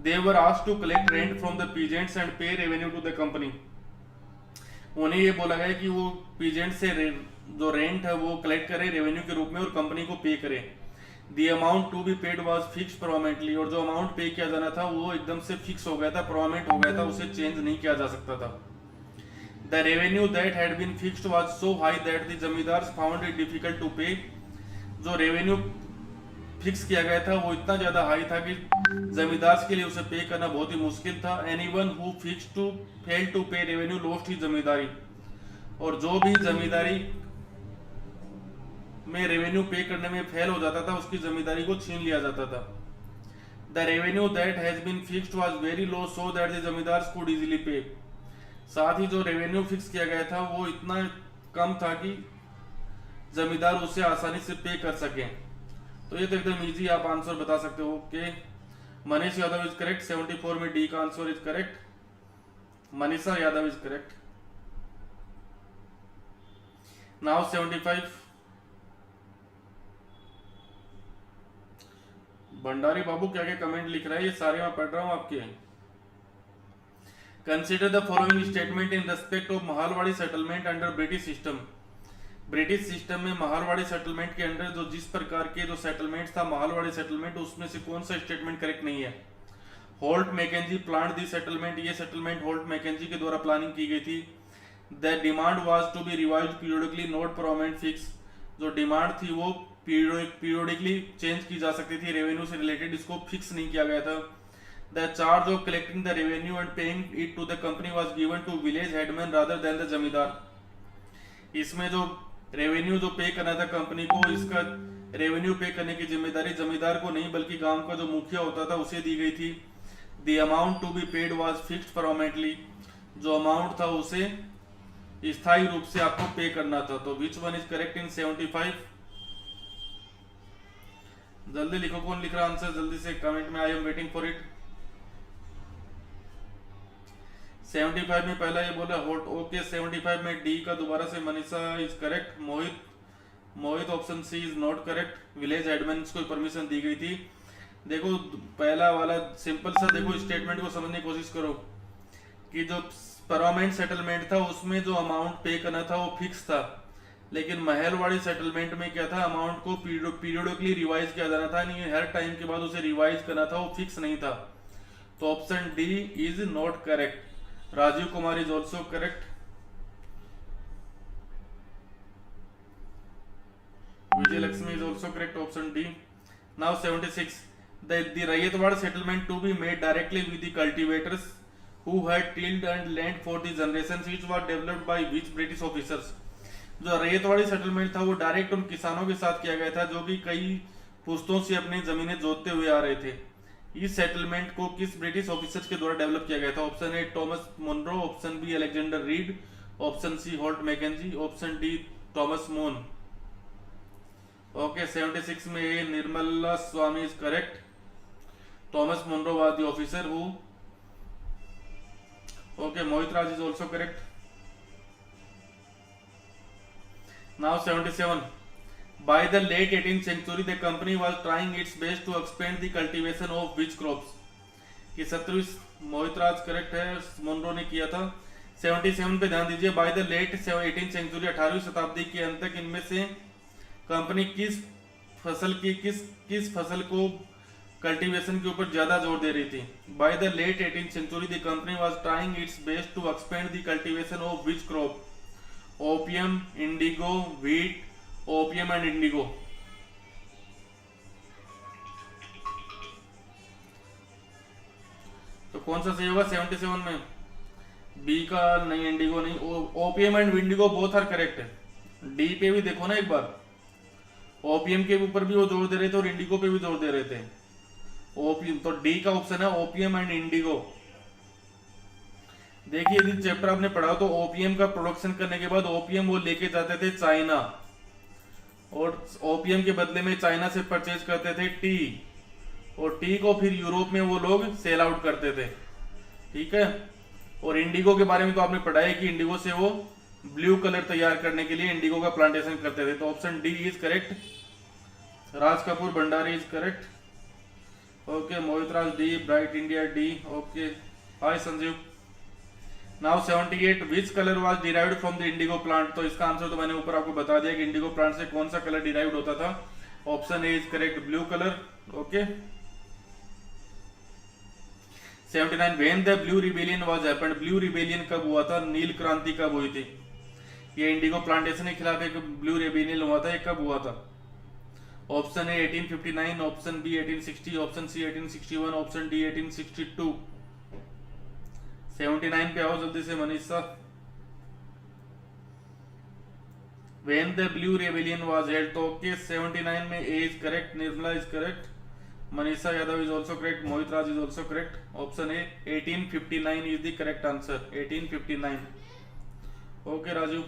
they were asked to collect rent from the peasants and pay revenue to the company। उन्हें ये बोला गया कि वो पीजेंट से जो रेंट है वो कलेक्ट करे रेवेन्यू के रूप में और कंपनी को पे करे। The amount to be paid was fixed permanently, और जो अमाउंट पे किया जाना था वो एकदम से फिक्स हो गया था, परमानेंट हो गया था, उसे चेंज नहीं किया जा सकता था। The revenue that had been fixed was so high that the zamindars found it difficult to pay। जो रेवेन्यू फिक्स किया गया था वो इतना ज्यादा हाई था कि जमींदार के लिए उसे पे करना बहुत ही मुश्किल था। Anyone who fixed to fail to pay revenue lost he zamindari, और जो भी जमींदारी में रेवेन्यू पे करने में फेल हो जाता था उसकी जमींदारी को छीन लिया जाता था। The revenue that has been fixed was very low so that the zamindars could easily pay. साथ ही जो रेवेन्यू फिक्स किया गया था वो इतना कम था कि जमींदार उसे आसानी से पे कर सके। तो ये तो एकदम इजी, आप आंसर बता सकते हो। Okay, Manish Yadav is correct. 74 में डी का answer is correct. Manisha Yadav is correct. Now 75 Bhandari Babu क्या क्या कमेंट लिख रहा है, ये सारे मैं पढ़ रहा हूं आपके। Consider the following statement in respect of Mahalwari settlement under British system. British system में महालवाड़ी सेटलमेंट के अंडर जो जिस प्रकार के जो सेटलमेंट था महालवाड़ी सेटलमेंट, उसमें से कौन सा स्टेटमेंट करेक्ट नहीं है? Holt Mackenzie plan the settlement, ये सेटलमेंट होल्ट मैकेंजी के द्वारा प्लानिंग की गई थी। The demand was to be revised periodically not permanent fix. जो डिमांड थी वो पीरियडिकली चेंज की जा सकती थी रेवेन्यू से रिलेटेड, इसको फिक्स नहीं किया गया था। The charge of collecting the revenue and paying it to the company was given to village headman rather than the जमींदार। इसमें जो रेवेन्यू जो पे करना था कंपनी को, इसका रेवेन्यू पे करने की जिम्मेदारी जमींदार को नहीं बल्कि गांव का जो मुखिया होता था उसे दी गई थी। The amount to be paid was fixed permanently, जो अमाउंट था उसे स्थायी रूप से आपको पे करना था। तो which one is correct in 75? जल्दी लिखो, कौन लिख रहा आंसर जल्दी से कमेंट में, I am waiting for it. 75 में पहला ये बोला हॉट, ओके। 75 में डी का दोबारा से Manisha is correct. Mohit option C is not correct. Village admin को परमिशन दी गई थी। देखो पहला वाला सिंपल सा, देखो स्टेटमेंट को समझने की कोशिश करो कि जो परमानेंट सेटलमेंट था उसमें जो अमाउंट पे करना था वो फिक्स था, लेकिन महलवाड़ी सेटलमेंट में क्या था, अमाउंट को पीरियडिकली रिवाइज किया जाना था, नहीं हर टाइम के बाद उसे रिवाइज करना था, वो फिक्स नहीं था। तो option D is not correct. Rajiv Kumar is also correct. Vijay Lakshmi is also correct, option D. Now 76, the Rayatwad settlement to be made directly with the cultivators who had tilled and land for the generations, which was developed by which British officers। जो ryotwari settlement था वो direct उन किसानों के साथ किया गया था जो कि कई पुश्तों से अपनी जमीनें जोतते हुए आ रहे थे। इस सेटलमेंट को किस ब्रिटिश ऑफिसर्स के द्वारा डेवलप किया गया था? Option A Thomas Munro, option B Alexander Reid, option C Holt Mackenzie, option D Thomas Moon. Okay 76 में A Nirmala Swamy is correct. Thomas Munro was the officer who, okay, Mohit Raj is also correct. Now 77, by the late 18th century the company was trying its best to expand the cultivation of which crops? कि 27 मोहित राज correct है, Munro ने किया था। 77 पे ध्यान दीजिए, by the late 18th century 18वीं शताब्दी के अंत तक इनमें से कंपनी किस फसल को कल्टीवेशन के ऊपर ज्यादा जोर दे रही थी? By the late 18th century the company was trying its best to expand the cultivation of which crop? Opium, indigo, wheat, opium and indigo. तो कौन सा सही होगा 77 में? बी का नहीं, इंडिगो नहीं, opium and indigo both are correct है। डी पे भी देखो ना एक बार, ओपियम के ऊपर भी वो जोर दे रहे थे और इंडिगो पे भी जोर दे रहे थे। ओपियम, तो डी का ऑप्शन है ओपियम एंड इंडिगो। देखिए यदि चैप्टर आपने पढ़ा तो ओपियम का प्रोडक्शन करने के बाद ओपियम वो लेके जाते थे चाइना, और ओपियम के बदले में चाइना से परचेज करते थे टी, और टी को फिर यूरोप में वो लोग सेल आउट करते थे। ठीक है, और इंडिगो के बारे में तो आपने पढ़ा है कि इंडिगो से वो ब्लू कलर तैयार करने के लिए इंडिगो का प्लांटेशन करते थे। तो option D is correct. Raj Kapoor Bhandari is correct. Okay Mohit Raj D, bright India D. Okay hi Sanjeev. Now 78, which colour was derived from the Indigo plant? तो इसका आंसर तो मैंने ऊपर आपको बता दिया कि इंडिगो प्लांट से कौन सा कलर डिराइव्ड होता था। Option A is correct, blue colour. Okay 79, when the blue rebellion was happened? Blue rebellion कब हुआ था? नील क्रांति कब हुई थी? ये इंडिगो प्लांटेशन के खिलाफ एक ब्लू रिबेलियन हुआ था, ये कब हुआ था? Option A 1859, option B 1860, option C 1861, option D 1862। 79 पे आओ जल्दी से Manisha. When the blue rebellion was held, तो ओके 79 में A is correct, Nirmala is correct, Manisha Yadav is also correct, Mohit Raj is also correct. Option A 1859 is the correct answer, 1859। Okay Raju.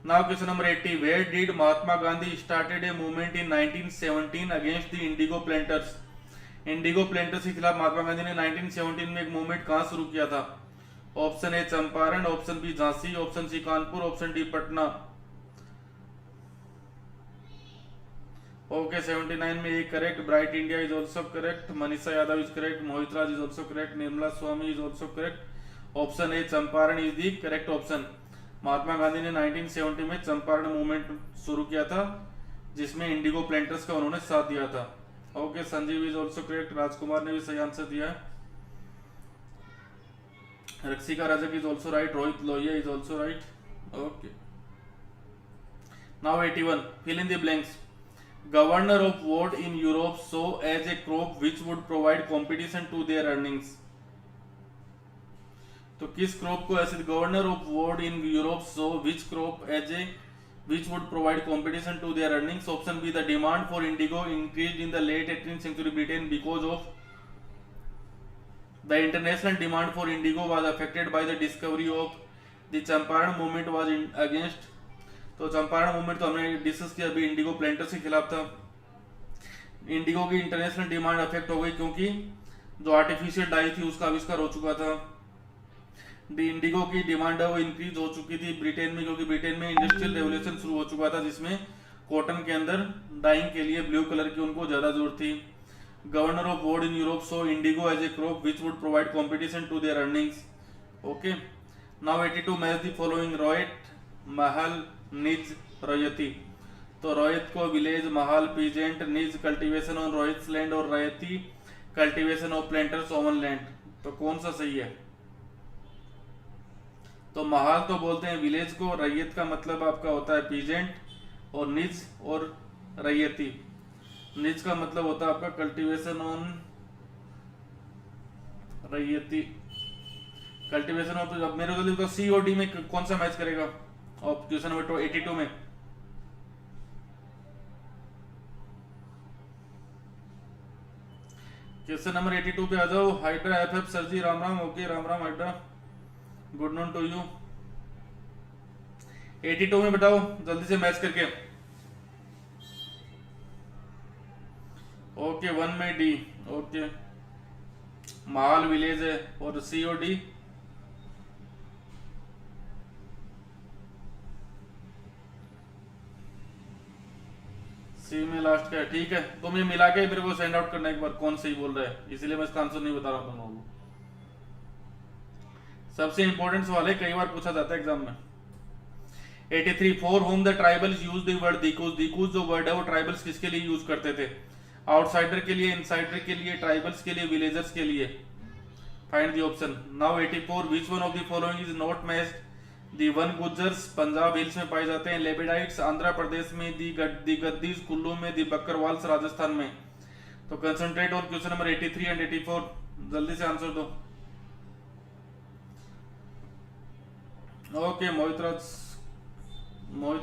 Now question number 80, where did Mahatma Gandhi started a movement in 1917 against the Indigo planters? Indigo planters के खिलाफ महात्मा गांधी ने 1917 में एक movement कहां शुरू किया था? Option A Champaran, option B Jhansi, option C Kanpur, option D Patna. Okay 79 में A correct, bright India is also correct, Manisha Yadav is correct, Mohit Raj is also correct, Nirmala Swamy is also correct. Option A Champaran is the correct option. Mahatma Gandhi ने 1970 में Champaran movement शुरू किया था जिसमें Indigo planters का उन्होंने साथ दिया था। Okay Sanjeev is also correct, Rajkumar ने भी सही आंसर दिया है, Rakshika Rajak is also right, Rohit Lohia is also right. Okay now 81, fill in the blanks. Governor of vote in Europe so as a crop which would provide competition to their earnings. तो किस crop को ऐसे governor of vote in Europe so which crop as a which would provide competition to their earnings. Option B, the demand for indigo increased in the late 18th century Britain because of the international demand for indigo was affected by the discovery of the Champaran movement was against। तो Champaran movement तो हमने discuss किया अभी, Indigo planters के खिलाफ था। Indigo की international demand affect हो गई क्योंकि जो आर्टिफिशियल डाई थी उसका आविष्कार हो चुका था। इंडिगो की डिमांड है वो इंक्रीज हो चुकी थी ब्रिटेन में, क्योंकि ब्रिटेन में इंडस्ट्रियल रेवोल्यूशन शुरू हो चुका था जिसमें कॉटन के अंदर डाइंग के लिए ब्लू कलर की उनको ज्यादा जरूरत थी। Governor of vote in Europe so indigo as a crop which would provide competition to their earnings. Okay, now 82 match the following ryot, mahal, निज, रॉयती। तो रॉयत को विलेज, महल पीजेंट, निज कल्टीवेशन ऑन रॉयट्स लैंड और raiyati cultivation of planters on land. तो कौन सा सही है? तो महल तो बोलते हैं विलेज को, रैयत का मतलब आपका होता है पीजेंट, और निज और रैयती, निज का मतलब होता है आपका कल्टीवेशन ऑन रैयती, कल्टीवेशन ऑफ। अब मेरे को तो सी और डी में कौन सा मैच करेगा और क्वेश्चन नंबर 82 में? क्वेश्चन नंबर 82 पे आ जाओ। Hydra FF sir ji Ram Ram. Okay Ram Ram Hydra, good नॉन टू यू। 82 में बताओ जल्दी से मैच करके। ओके 1 में डी, ओके माल विलेज है, और सी और डी सी में लास्ट का है। ठीक है, तुम ये मिला के मेरे को सेंड आउट करना एक बार कौन सही बोल रहा है, इसीलिए मैं इसका आंसर नहीं बता रहा हूं तुम लोगों को। सबसे इंपॉर्टेंट सवाल है, कई बार पूछा जाता है एग्जाम में। 83 for whom the tribals use the word dikus. Dikus जो वर्ड है वो ट्राइबल्स किसके लिए यूज करते थे? आउटसाइडर के लिए, इनसाइडर के लिए, ट्राइबल्स के लिए, विलेजर्स के लिए। Find the option. Now 84 which one of the following is not matched? The one Gujjars Punjab hills में पाए जाते हैं, लेबेडाइट्स आंध्र प्रदेश में, दी गद्दीज कुल्लू में, दी बकरवाल्स राजस्थान में। तो concentrate on question number 83 and 84, जल्दी से आंसर दो। Okay Mohit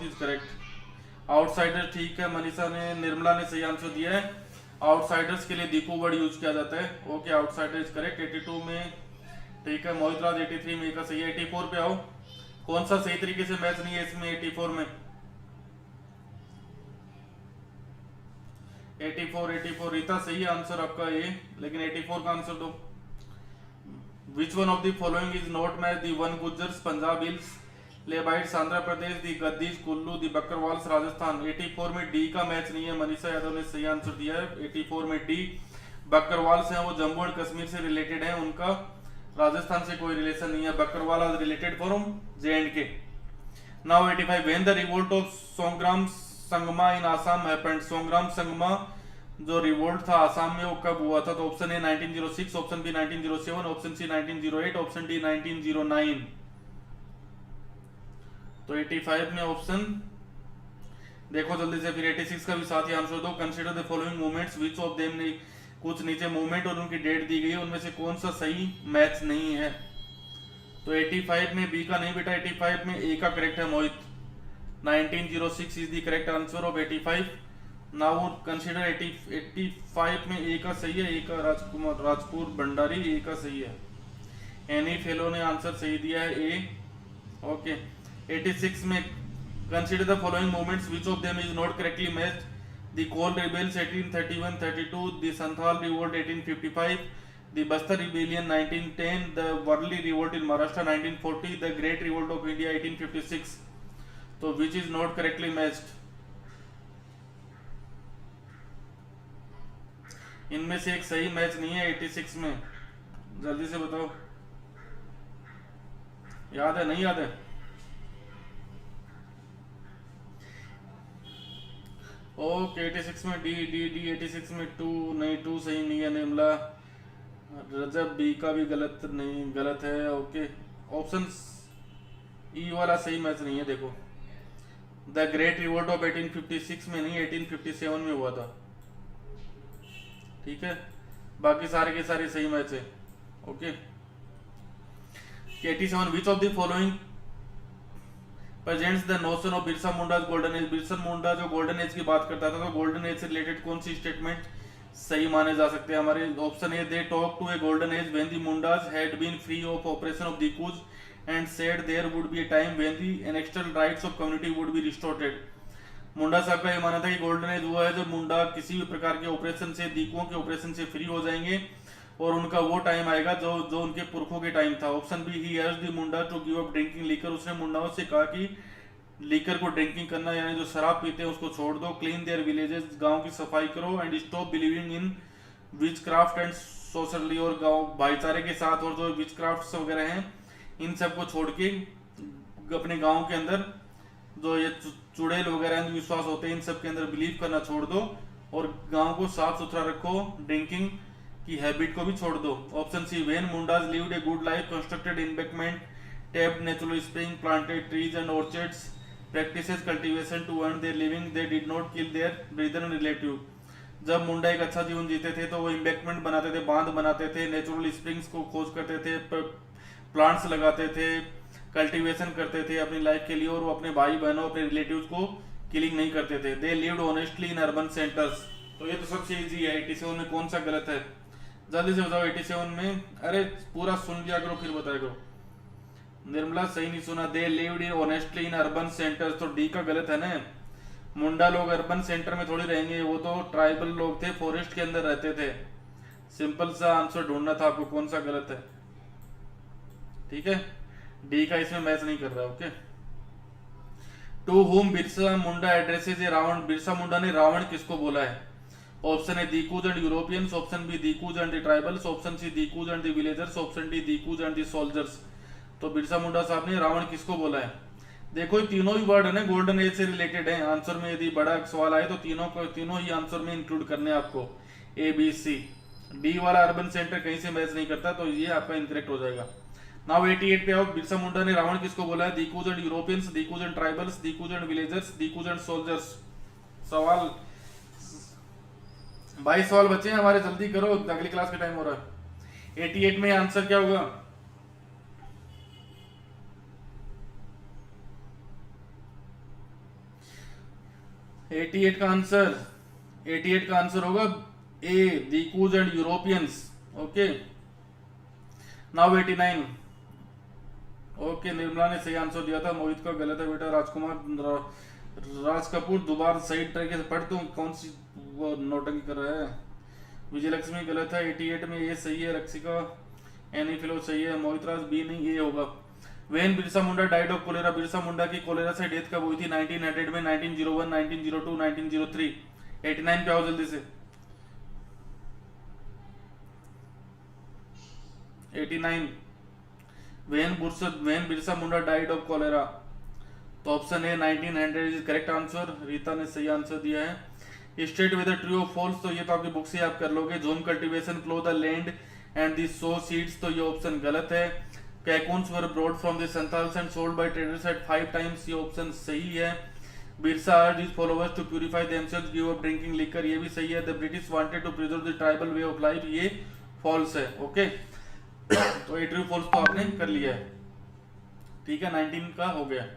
is correct. Outsider ठीक है, मनीषा ने, निर्मला ने सही आंसर दिया है। आउटसाइडर्स के लिए दीपू वर्ड यूज किया जाता है। ओके आउटसाइडर इज करेक्ट 82 में। ठीक है मोहित राज 83 में का सही है। 84 पे आओ, कौन सा सही तरीके से मैच नहीं है इसमें 84 में? 84 रीता सही आंसर आपका ए, लेकिन 84 का आंसर दो। Which one of the following is not match? The one Gujjars Punjab hills, Labadis Andhra Pradesh, the Gaddis Kullu, the Bakarwals Rajasthan. 84 में डी का मैच नहीं है, मनीषा यादव ने सही आंसर दिया है। 84 में डी बकरवाल्स हैं, वो जम्मू एंड कश्मीर से रिलेटेड है, उनका राजस्थान से कोई रिलेशन नहीं है। Bakarwal are related from J&K। Now 85 when the revolt of Songram Sangma in Assam happened. Songram Sangma जो रिवोल्ट था आसाम में वो कब हुआ था? तो option A 1906, option B 1907, option C 1908, option D 1909। तो 85 में ऑप्शन देखो जल्दी से, फिर 86 का भी साथ ही आंसर दो। Consider the following movements which of them ने, कुछ नीचे मूवमेंट और उनकी डेट दी गई है, उनमें से कौन सा सही मैच नहीं है? तो 85 में बी का नहीं बेटा, 85 में ए का करेक्ट है मोहित। 1906 is the correct answer of 85। Now consider 85 में ए का सही है, ए का राजपुर भंडारी ए का सही है। एनी फेलो ने आंसर सही दिया है ए। ओके 86 में consider the following movements which of them is not correctly matched. The Coal Rebels 1831-32, the Santhal Revolt 1855, the Bastar Rebellion 1910, the Worli Revolt in Maharashtra 1940, the Great Revolt of India 1856. तो which is not correctly matched? इनमें से एक सही match नहीं है 86 में, जल्दी से बताओ। याद है नहीं याद है? ओके 86 में डी डी डी 86 में 2 नहीं, 2 सही नहीं है। निर्मला रजब बी का भी गलत नहीं, गलत है। ओके ऑप्शन ई वाला सही मैच नहीं है। देखो द ग्रेट रिवोल्ट ऑफ 1856 में नहीं, 1857 में हुआ था। ठीक है, बाकी सारे के सारे सही मैच है। Okay, 87 which of the following presents the notion of Birsa Munda's golden age. Birsa Munda जो गोल्डन एज की बात करता था, तो गोल्डन एज से रिलेटेड कौन सी स्टेटमेंट सही माने जा सकते हैं हमारे? Option A, they talk to a golden age when the Mundas had been free of operation of dikus and said there would be a time when the ancestral rights of community would be restored. Munda साहब का ये माना था कि golden age वो है जब मुंडा किसी भी प्रकार के ऑपरेशन से, दीकुओं के ऑपरेशन से फ्री हो जाएंगे और उनका वो टाइम आएगा जो जो उनके पुरखों के टाइम था। Option B, he urged the Munda to give up drinking liquor. उसने मुंडाओं से कहा कि लीकर को ड्रिंकिंग करना, यानी जो शराब पीते हैं उसको छोड़ दो। क्लीन देयर विलेजेस, गांव की सफाई करो। And stop believing in which craft and socially, और गांव भाईचारे के साथ और जो विच क्राफ्ट वगैरह हैं इन सब को छोड़ के अपने गांव के अंदर जो ये चुड़ैल वगैरह अंधविश्वास होते हैं इन सब के अंदर बिलीव करना छोड़ दो और गांव को साफ सुथरा रखो, ड्रिंकिंग की हैबिट को भी छोड़ दो। Option C, when Mundas lived a good life, constructed embankment, tapped natural spring, planted trees and orchards, practises cultivation to earn their living, they did not kill their brother and relative. जब मुंडा एक अच्छा जीवन जीते थे तो वो एम्बैंकमेंट बनाते थे, बांध बनाते थे, नेचुरल स्प्रिंग्स को खोज करते थे, प्लांट्स लगाते थे, कल्टीवेशन करते थे अपनी लाइफ के लिए, और वो अपने भाई बहनों, अपने रिलेटिव्स को किलिंग नहीं करते थे। They lived honestly in urban centres. तो ये तो सबसे इजी है। 87 में कौन सा गलत है? जल्दी से बताओ 87 में। अरे पूरा सुन लिया करो फिर बताया करो। निर्मला सही नहीं सुना। They lived honestly in urban centres, तो डी का गलत है ना। मुंडा लोग अर्बन सेंटर में थोड़ी रहेंगे, वो तो ट्राइबल लोग थे, फॉरेस्ट के अंदर रहते थे। सिंपल सा आंसर ढूंढना था आपको कौन सा गलत है। ठीक है, डी का इसमें मैच नहीं कर रहा। Okay, to whom Birsa Munda addresses a Ravan. Birsa Munda ने रावण किसको बोला है? Option A, dikus and Europeans. Option B, dikus and the tribals. Option C, dikus and the villagers. Option D, dikus and the soldiers. तो बिरसा मुंडा साहब ने रावण किसको बोला है? देखो ये तीनों ही वर्ड है ना गोल्डन एज से रिलेटेड है। आंसर में यदि बड़ा सवाल आए तो तीनों ही आंसर में इंक्लूड करने हैं आपको, ए बी सी। डी वाला अर्बन सेंटर कहीं से मैच नहीं करता, तो ये आपका इनकरेक्ट हो जाएगा। नाउ 88 पे आओ। बिरसा मुंडा ने रावण किसको बोला है? Dikus and Europeans, dikus and tribals, dikus and villagers, dikus and soldiers. सवाल 22 सवाल बचे हैं हमारे, जल्दी करो, अगली क्लास का टाइम हो रहा है। 88 में आंसर क्या होगा? एटी एट का आंसर होगा A, dikus and Europeans. Okay, now 89। Okay, Nirmala ने सही आंसर दिया था, मोहित का गलत है बेटा। राज कपूर दोबारा सही तरीके से पढ़, तुम कौन सी वो नोटंकी कर रहा है? विजय लक्ष्मी गलत है। 88 में ये सही है। रक्षिका एनी फिलो सही है। मोहित राज बी नहीं, ये होगा। When Birsa Munda died of cholera. Birsa Munda की कोलेरा से डेथ कब हुई थी? 1900 में, 1901, 1902, 1903। 89 पे आओ जल्दी से। 89 when Birsa Munda died of cholera. तो option A 1900 is correct answer. Rita ने सही आंसर दिया है। State with true of false, तो ये तो आपकी बुक से आप कर लोगे। Jhum cultivation, plough the land and the sow seeds, तो ये ऑप्शन गलत है। Cocoons were bought from the Santhals and sold by traders at 5 times, ये ऑप्शन सही है। Birsa urged his followers to purify themselves, give up drinking liquor, ये भी सही है। The British wanted to preserve the tribal way of life, ये false है। Okay, तो ये ट्रू फॉल्स तो आपने कर लिया है। ठीक है, 19 का हो गया।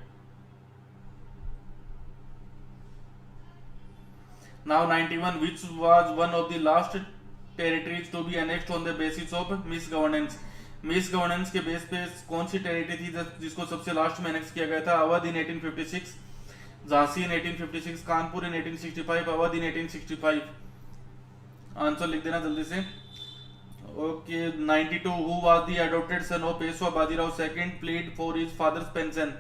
Now 91, which was one of the last territories to be annexed on the basis of misgovernance? मिसगवर्नेंस के बेस पे कौन सी टेरिटरी थी जिसको सबसे लास्ट में एनेक्स किया गया था? अवध इन 1856, झांसी इन 1856, कानपुर इन 1865, अवध इन 1865। आंसर लिख देना जल्दी से। Okay, 92, who was the adopted son of Peshwa Bajirao second, plead for his father's pension.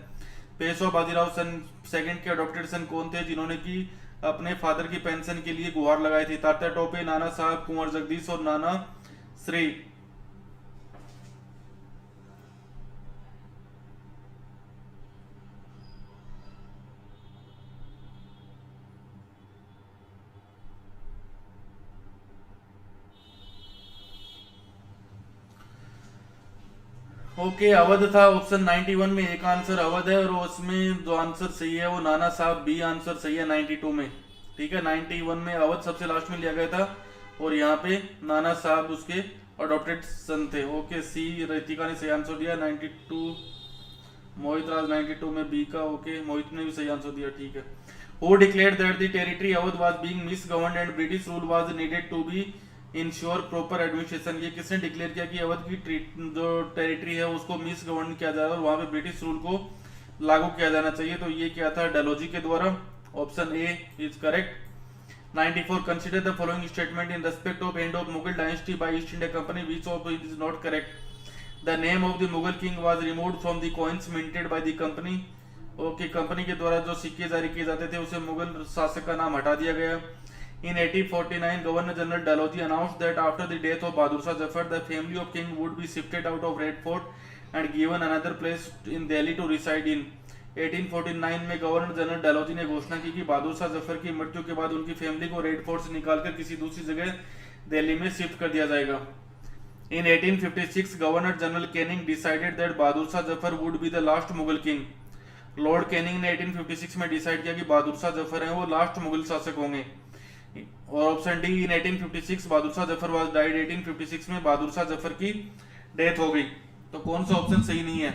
Peshwa Bajirao second के अडॉप्टेड सन कौन थे जिन्होंने की अपने फादर की पेंशन के लिए गुहार लगाई थी? तात्या टोपे, नाना साहब, कुंवर जगदीश और नाना श्री। ओके, अवध था ऑप्शन 91 में, एक आंसर अवध है और उसमें जो आंसर सही है वो नाना साहब, बी आंसर सही है 92 में। ठीक है, 91 में अवध सबसे लास्ट में लिया गया था और यहाँ पे नाना साहब उसके अडॉप्टेड सन थे। ओके, सी रितिका ने सही आंसर दिया 92, मोहित राज 92 में बी का। ओके, मोहित ने भी सही आंसर दिया। ठीक है, who declared that the territory Awadh was being misgoverned and British rule was needed to be insure proper administration. ये किसने डिक्लेयर किया कि अवध की जो टेरिटरी है उसको मिस गवर्न किया जा रहा है और वहां पे ब्रिटिश रूल को लागू किया जाना चाहिए? तो ये क्या था? डलहौजी के द्वारा। Option A is correct. 94, consider the following statement in respect of end of Mughal dynasty by East India company, which of it is not correct? The name of the Mughal king was removed from the coins minted by the company. Okay, company के द्वारा जो सिक्के जारी किए जाते थे उसे मुगल शासक का नाम हटा दिया गया। In 1849, Governor General Dalhousie announced that after the death of Bahadur Shah Zafar, the family of king would be shifted out of Red Fort and given another place in Delhi to reside in. 1849 में governor general Dalhousie ने घोषणा की कि बहादुर शाह जफर की मृत्यु के बाद उनकी फैमिली को रेड फोर्ट से निकालकर किसी दूसरी जगह दिल्ली में शिफ्ट कर दिया जाएगा। In 1856, governor general Canning decided that Bahadur Shah Zafar would be the last Mughal king. Lord Canning ने 1856 में डिसाइड किया कि बहादुर शाह जफर हैं वो लास्ट मुगल शासक होंगे। और option D, in 1856 Bahadur Shah Zafar was died. 1856 में बहादुर शाह जफर की डेथ हो गई। तो कौन सा ऑप्शन सही नहीं है?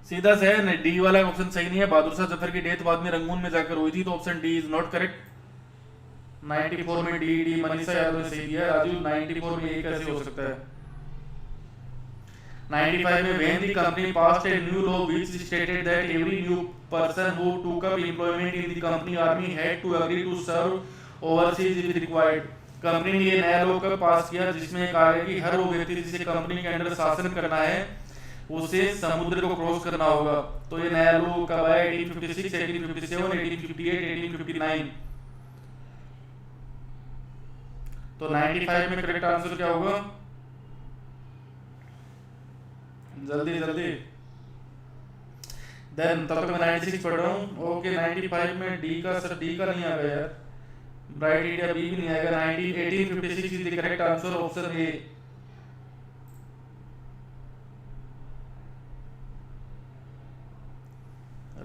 सीधा से है, डी वाला ऑप्शन सही नहीं है। बहादुर शाह जफर की डेथ बाद में रंगून में जाकर हुई थी, तो option D is not correct. 94 में डी मनीषा यादव ने सही दिया। राजू 94 में ए कैसे हो सकता है? 95 में when the company passed a new law which stated that every new person who took up employment in the company army had to agree to serve overseas if required। Company ने ये नया लॉ कब पास किया जिसमें कहा है कि हर वो व्यक्ति जिसे कंपनी के अंडर शासन करना है उसे समुद्र को क्रॉस करना होगा। तो ये नया लॉ कब आया? 1856, 1857, 1858, 1859। तो 95 में करेक्ट आंसर क्या होगा? जल्दी जल्दी। देन तब तक मैं 96 पढ़ रहा हूँ। ओके, 95 में डी का सर डी का नहीं आ गया यार, ब्राइट इंडिया बी भी नहीं आएगा। 1856 is the correct answer, option A.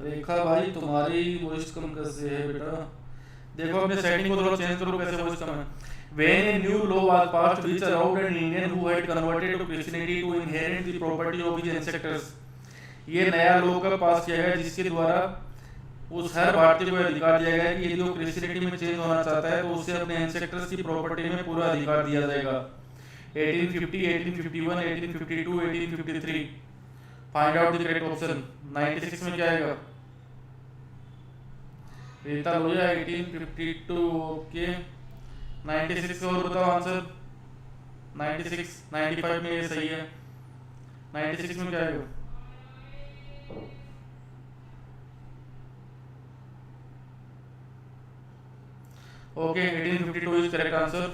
Rekha भाई तुम्हारी वॉइस कम कैसे है बेटा? देखो अपने सेटिंग को थोड़ा चेंज करो, कैसे वॉइस कम है। When a new law was passed which allowed an Indian who had converted to Christianity to inherit the property of his ancestors। ये नया लॉ कब पास किया गया जिसके द्वारा उस हर भारतीय को अधिकार दिया गया कि यदि वो क्रिश्चियनिटी में चेंज होना चाहता है तो उसे अपने एंसेस्टर्स की प्रॉपर्टी में पूरा अधिकार दिया जाएगा। 1850, 1851, 1852, 1853। Find out the correct option. 96 में क्या आएगा? रीता लोहिया 1852। ओके, 96 का और बताओ आंसर। 96, 95 में ये सही है। 96 में क्या आएगा? Okay, 1852 is correct answer.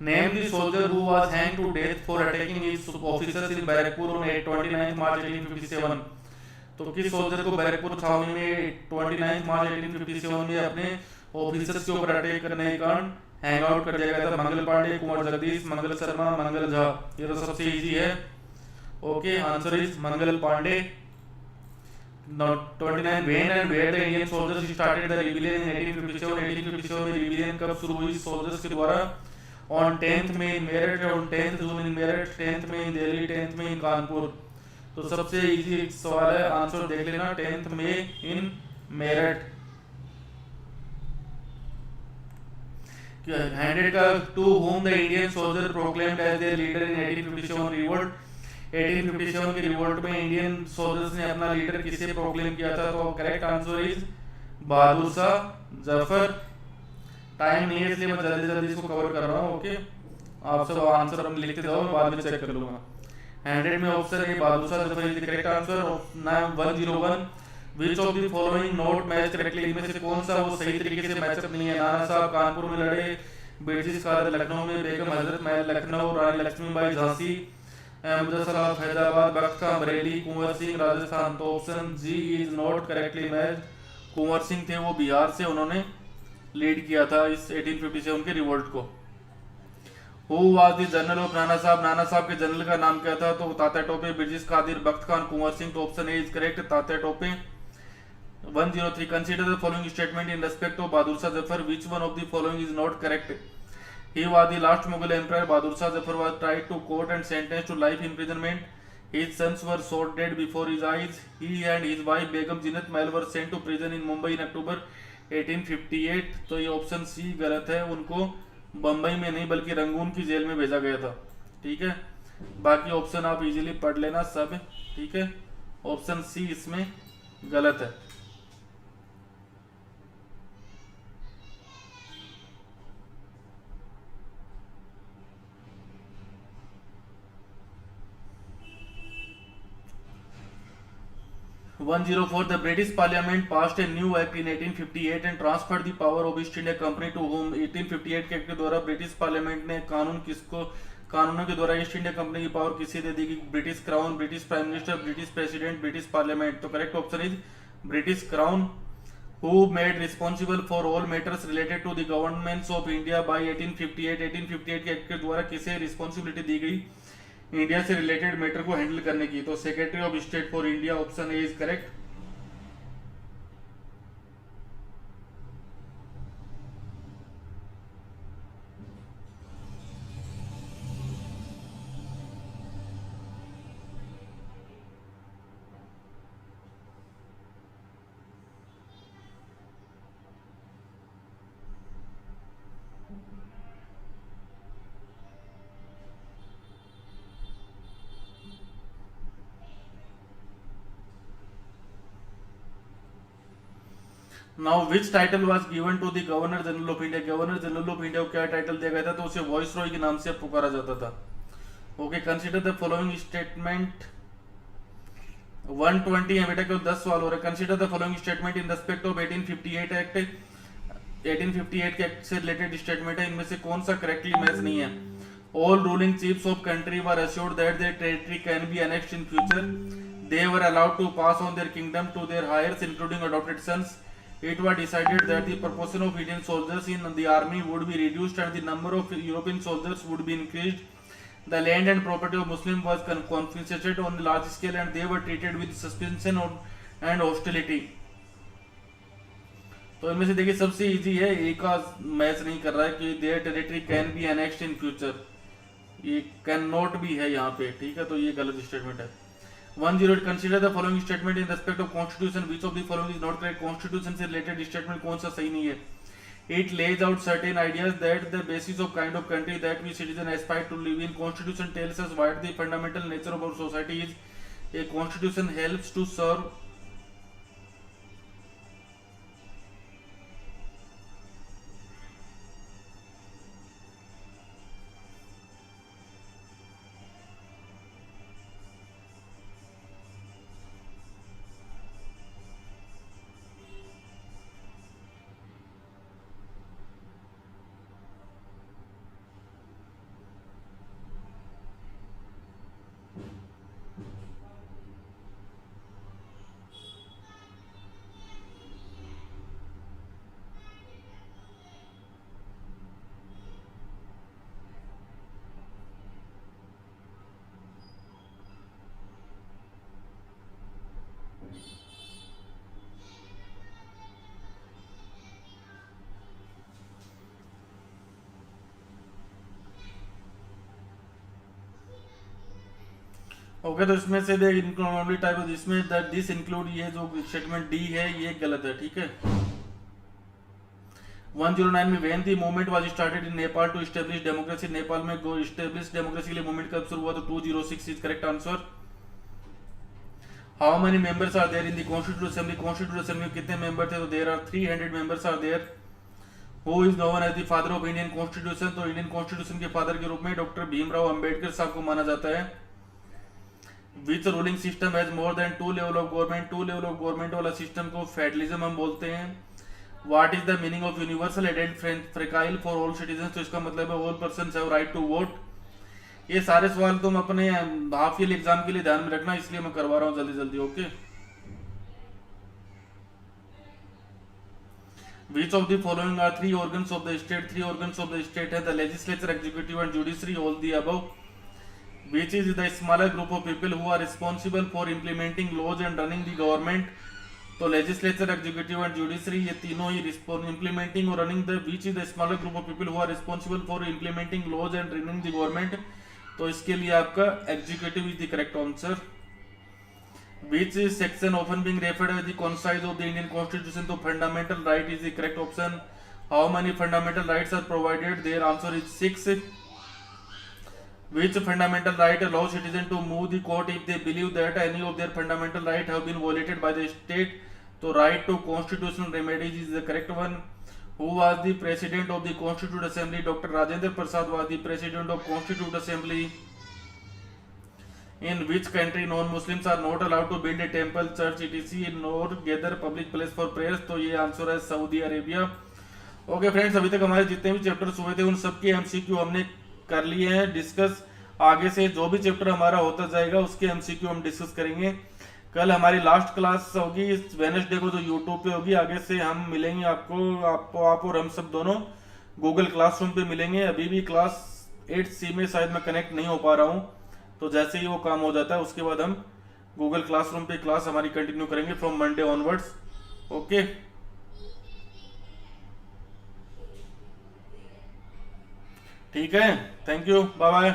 Name the soldier who was hanged to death for attacking his officers in Barrackpore on 29 March 1857। तो किस सोल्जर को बैरकपुर छावनी में 29 मार्च 1857 में अपने ऑफिसर्स के ऊपर अटैक करने के कारण हैंग आउट कर दिया गया था? मंगल पांडे, कुंवर जगदीश, मंगल शर्मा, मंगल झा। ये तो सबसे इजी है। Okay, answer is Mangal Pandey. 29 when and where the Indian soldiers started the rebellion in 1857। 1857 में rebellion कब शुरू हुई सोल्जर्स के द्वारा? on 10th में in Meerut, on 10th June in Meerut, 10th में in दिल्ली, 10th में in कानपुर। तो सबसे इजी सवाल है, आंसर देख लेना। 10th में इन Meerut. handed to whom the Indian soldier proclaimed as their leader in 1857 revolt। 1857 की रिवोल्ट में इंडियन सोल्जर्स ने अपना लीडर किसे प्रोक्लेम किया था? तो correct answer is Bahadur Shah Zafar. Time नहीं है इसलिए मैं जल्दी जल्दी इसको कवर कर रहा हूँ। ओके, आप सब आंसर हम लिखते जाओ, बाद में चेक कर लूंगा। 100 में option A Bahadur Shah Zafar is the correct answer. 101, Which of the following not match correctly? इनमें से कौन सा वो सही तरीके से मैचअप नहीं है? नाना साहब कानपुर में लड़े, ब्रिटिश कादर लखनऊ में, बेगम हजरत महल लखनऊ, रानी लक्ष्मीबाई झांसी, मुजफ्फर फैजाबाद, बख्त खां बरेली, कुंवर सिंह राजस्थान। तो option G is not correctly match. Kunwar Singh थे वो बिहार से, उन्होंने लीड किया था इस 1857 के रिवोल्ट को। Who was the general of नाना साहब, नाना साहब के जनरल का नाम क्या था? तो तात्या टोपे, ब्रिटिश कादिर, बख्त खान, कुंवर सिंह। तो option A is correct, Tatya Tope. 103 consider the following statement in respect of Bahadur Shah Zafar, which one of the following is not correct? He was the last Mughal empire, Bahadur Shah Zafar was tried to court and sentence to life imprisonment. His sons were shot dead before his eyes. He and his wife Begum Jinat Mahal were sent to prison in Mumbai in October 1858. तो ये option C गलत है, उनको बम्बई में नहीं बल्कि Rangoon की jail में भेजा गया था। ठीक है, बाकी ऑप्शन आप इजीली पढ़ लेना सब। ठीक है, ऑप्शन सी इसमें गलत है। (104) The British Parliament passed a new act in 1858 and transferred the power of East India Company to whom? 1858 के एक्ट के द्वारा ब्रिटिश पार्लियामेंट ने कानूनों के द्वारा ईस्ट इंडिया कंपनी की पावर किसे दे दी? British crown, British prime minister, British president, British parliament. तो correct option is British crown. Who made responsible for all matters related to the governments of India by 1858? 1858 के act के द्वारा किसे responsibility दी गई इंडिया से रिलेटेड मैटर को handle करने की? तो secretary of state for India, option A is correct. Now which title was given to the governor general of India? Governor general of India को क्या टाइटल दिया गया था? तो उसे वॉइस रॉय के नाम से पुकारा जाता था। Okay, consider the following statement. 120 है बेटा, केवल 10 सवाल हो रहे। Consider the following statement in respect of 1858 act. 1858 के एक्ट से रिलेटेड स्टेटमेंट है, इनमें से कौन सा करेक्टली मैच नहीं है? All ruling chiefs of country were assured that their territory can be annexed in future. They were allowed to pass on their kingdom to their heirs, including adopted sons. It was decided that the proportion of Indian soldiers in the army would be reduced and the number of European soldiers would be increased. The land and property of Muslims was confiscated on a large scale and they were treated with suspicion and hostility. तो इनमें से देखिए सबसे easy है, एक का match नहीं कर रहा है कि their territory can be annexed in future, ये कैन नॉट भी है यहाँ पे। ठीक है, तो ये गलत स्टेटमेंट है। 108 consider the following statement in respect of constitution, which of the following is not correct? Constitution से रिलेटेड स्टेटमेंट कौन सा सही नहीं है? It lays out certain ideas that the basis of kind of country that we citizen aspire to live in. Constitution tells us what the fundamental nature of our society is. A constitution helps to serve okay. तो इसमें से देख include type of जिसमें that this include, ये जो statement D है ये गलत है। ठीक है। 109 में when the movement was started in Nepal to establish democracy, Nepal में गो एस्टैब्लिश डेमोक्रेसी के लिए मूवमेंट कब शुरू हुआ? तो 206 is correct answer. How many members are there in the constitutive assembly? Constitutive assembly में कितने मेंबर थे? तो there are 300 members are there. Who is known as the father of Indian constitution? तो इंडियन कॉन्स्टिट्यूशन के father के रूप में doctor Bhimrao Ambedkar साहब को माना जाता है। Which ruling system has more than 2 level of government? 2 level of government वाला सिस्टम को फेडरलिज्म हम बोलते हैं। What is the meaning of universal identifier for all citizen? तो इसका मतलब है all persons have right to vote. ये सारे सवाल तुम अपने हाफ ईयर एग्जाम के लिए ध्यान में रखना, इसलिए मैं करवा रहा हूँ जल्दी जल्दी। Okay. Which of the following are three organs of the state? Three organs of the state है the legislature, executive and judiciary, all the above. Which is the smaller group of people who are responsible for implementing laws and running the government? तो legislature, executive and judiciary ये तीनों ही implementing और running the which is the smaller group of people who are responsible for implementing laws and running the government? तो इसके लिए आपका executive is the correct answer. Which section often being referred as the concise of the Indian Constitution? तो fundamental right is the correct option. How many fundamental rights are provided? Their answer is 6. Which fundamental right allows citizens to move the court if they believe that any of their fundamental rights have been violated by the state? तो right to constitutional remedies is the correct one. Who was the president of the Constituent Assembly? Dr. Rajendra Prasad was the president of Constituent Assembly. In which country non-Muslims are not allowed to build a temple, church, etc. nor gather public place for prayers? तो ये answer है Saudi Arabia. Okay friends, अभी तक हमारे जितने भी chapters हुए थे उन सबके एमसीक्यू हमने कर लिए हैं डिस्कस. आगे से जो भी चैप्टर हमारा होता जाएगा उसके एमसीक्यू हम डिस्कस करेंगे. कल हमारी लास्ट क्लास होगी वेडनेसडे को, जो यूट्यूब पे होगी. आगे से हम मिलेंगे आप और हम सब दोनों गूगल क्लासरूम पे मिलेंगे. अभी भी क्लास 8C में शायद मैं कनेक्ट नहीं हो पा रहा हूँ, तो जैसे ही वो काम हो जाता है उसके बाद हम गूगल क्लासरूम पे क्लास हमारी कंटिन्यू करेंगे फ्रॉम मंडे ऑनवर्ड्स. ओके, ठीक है, थैंक यू, बाय बाय.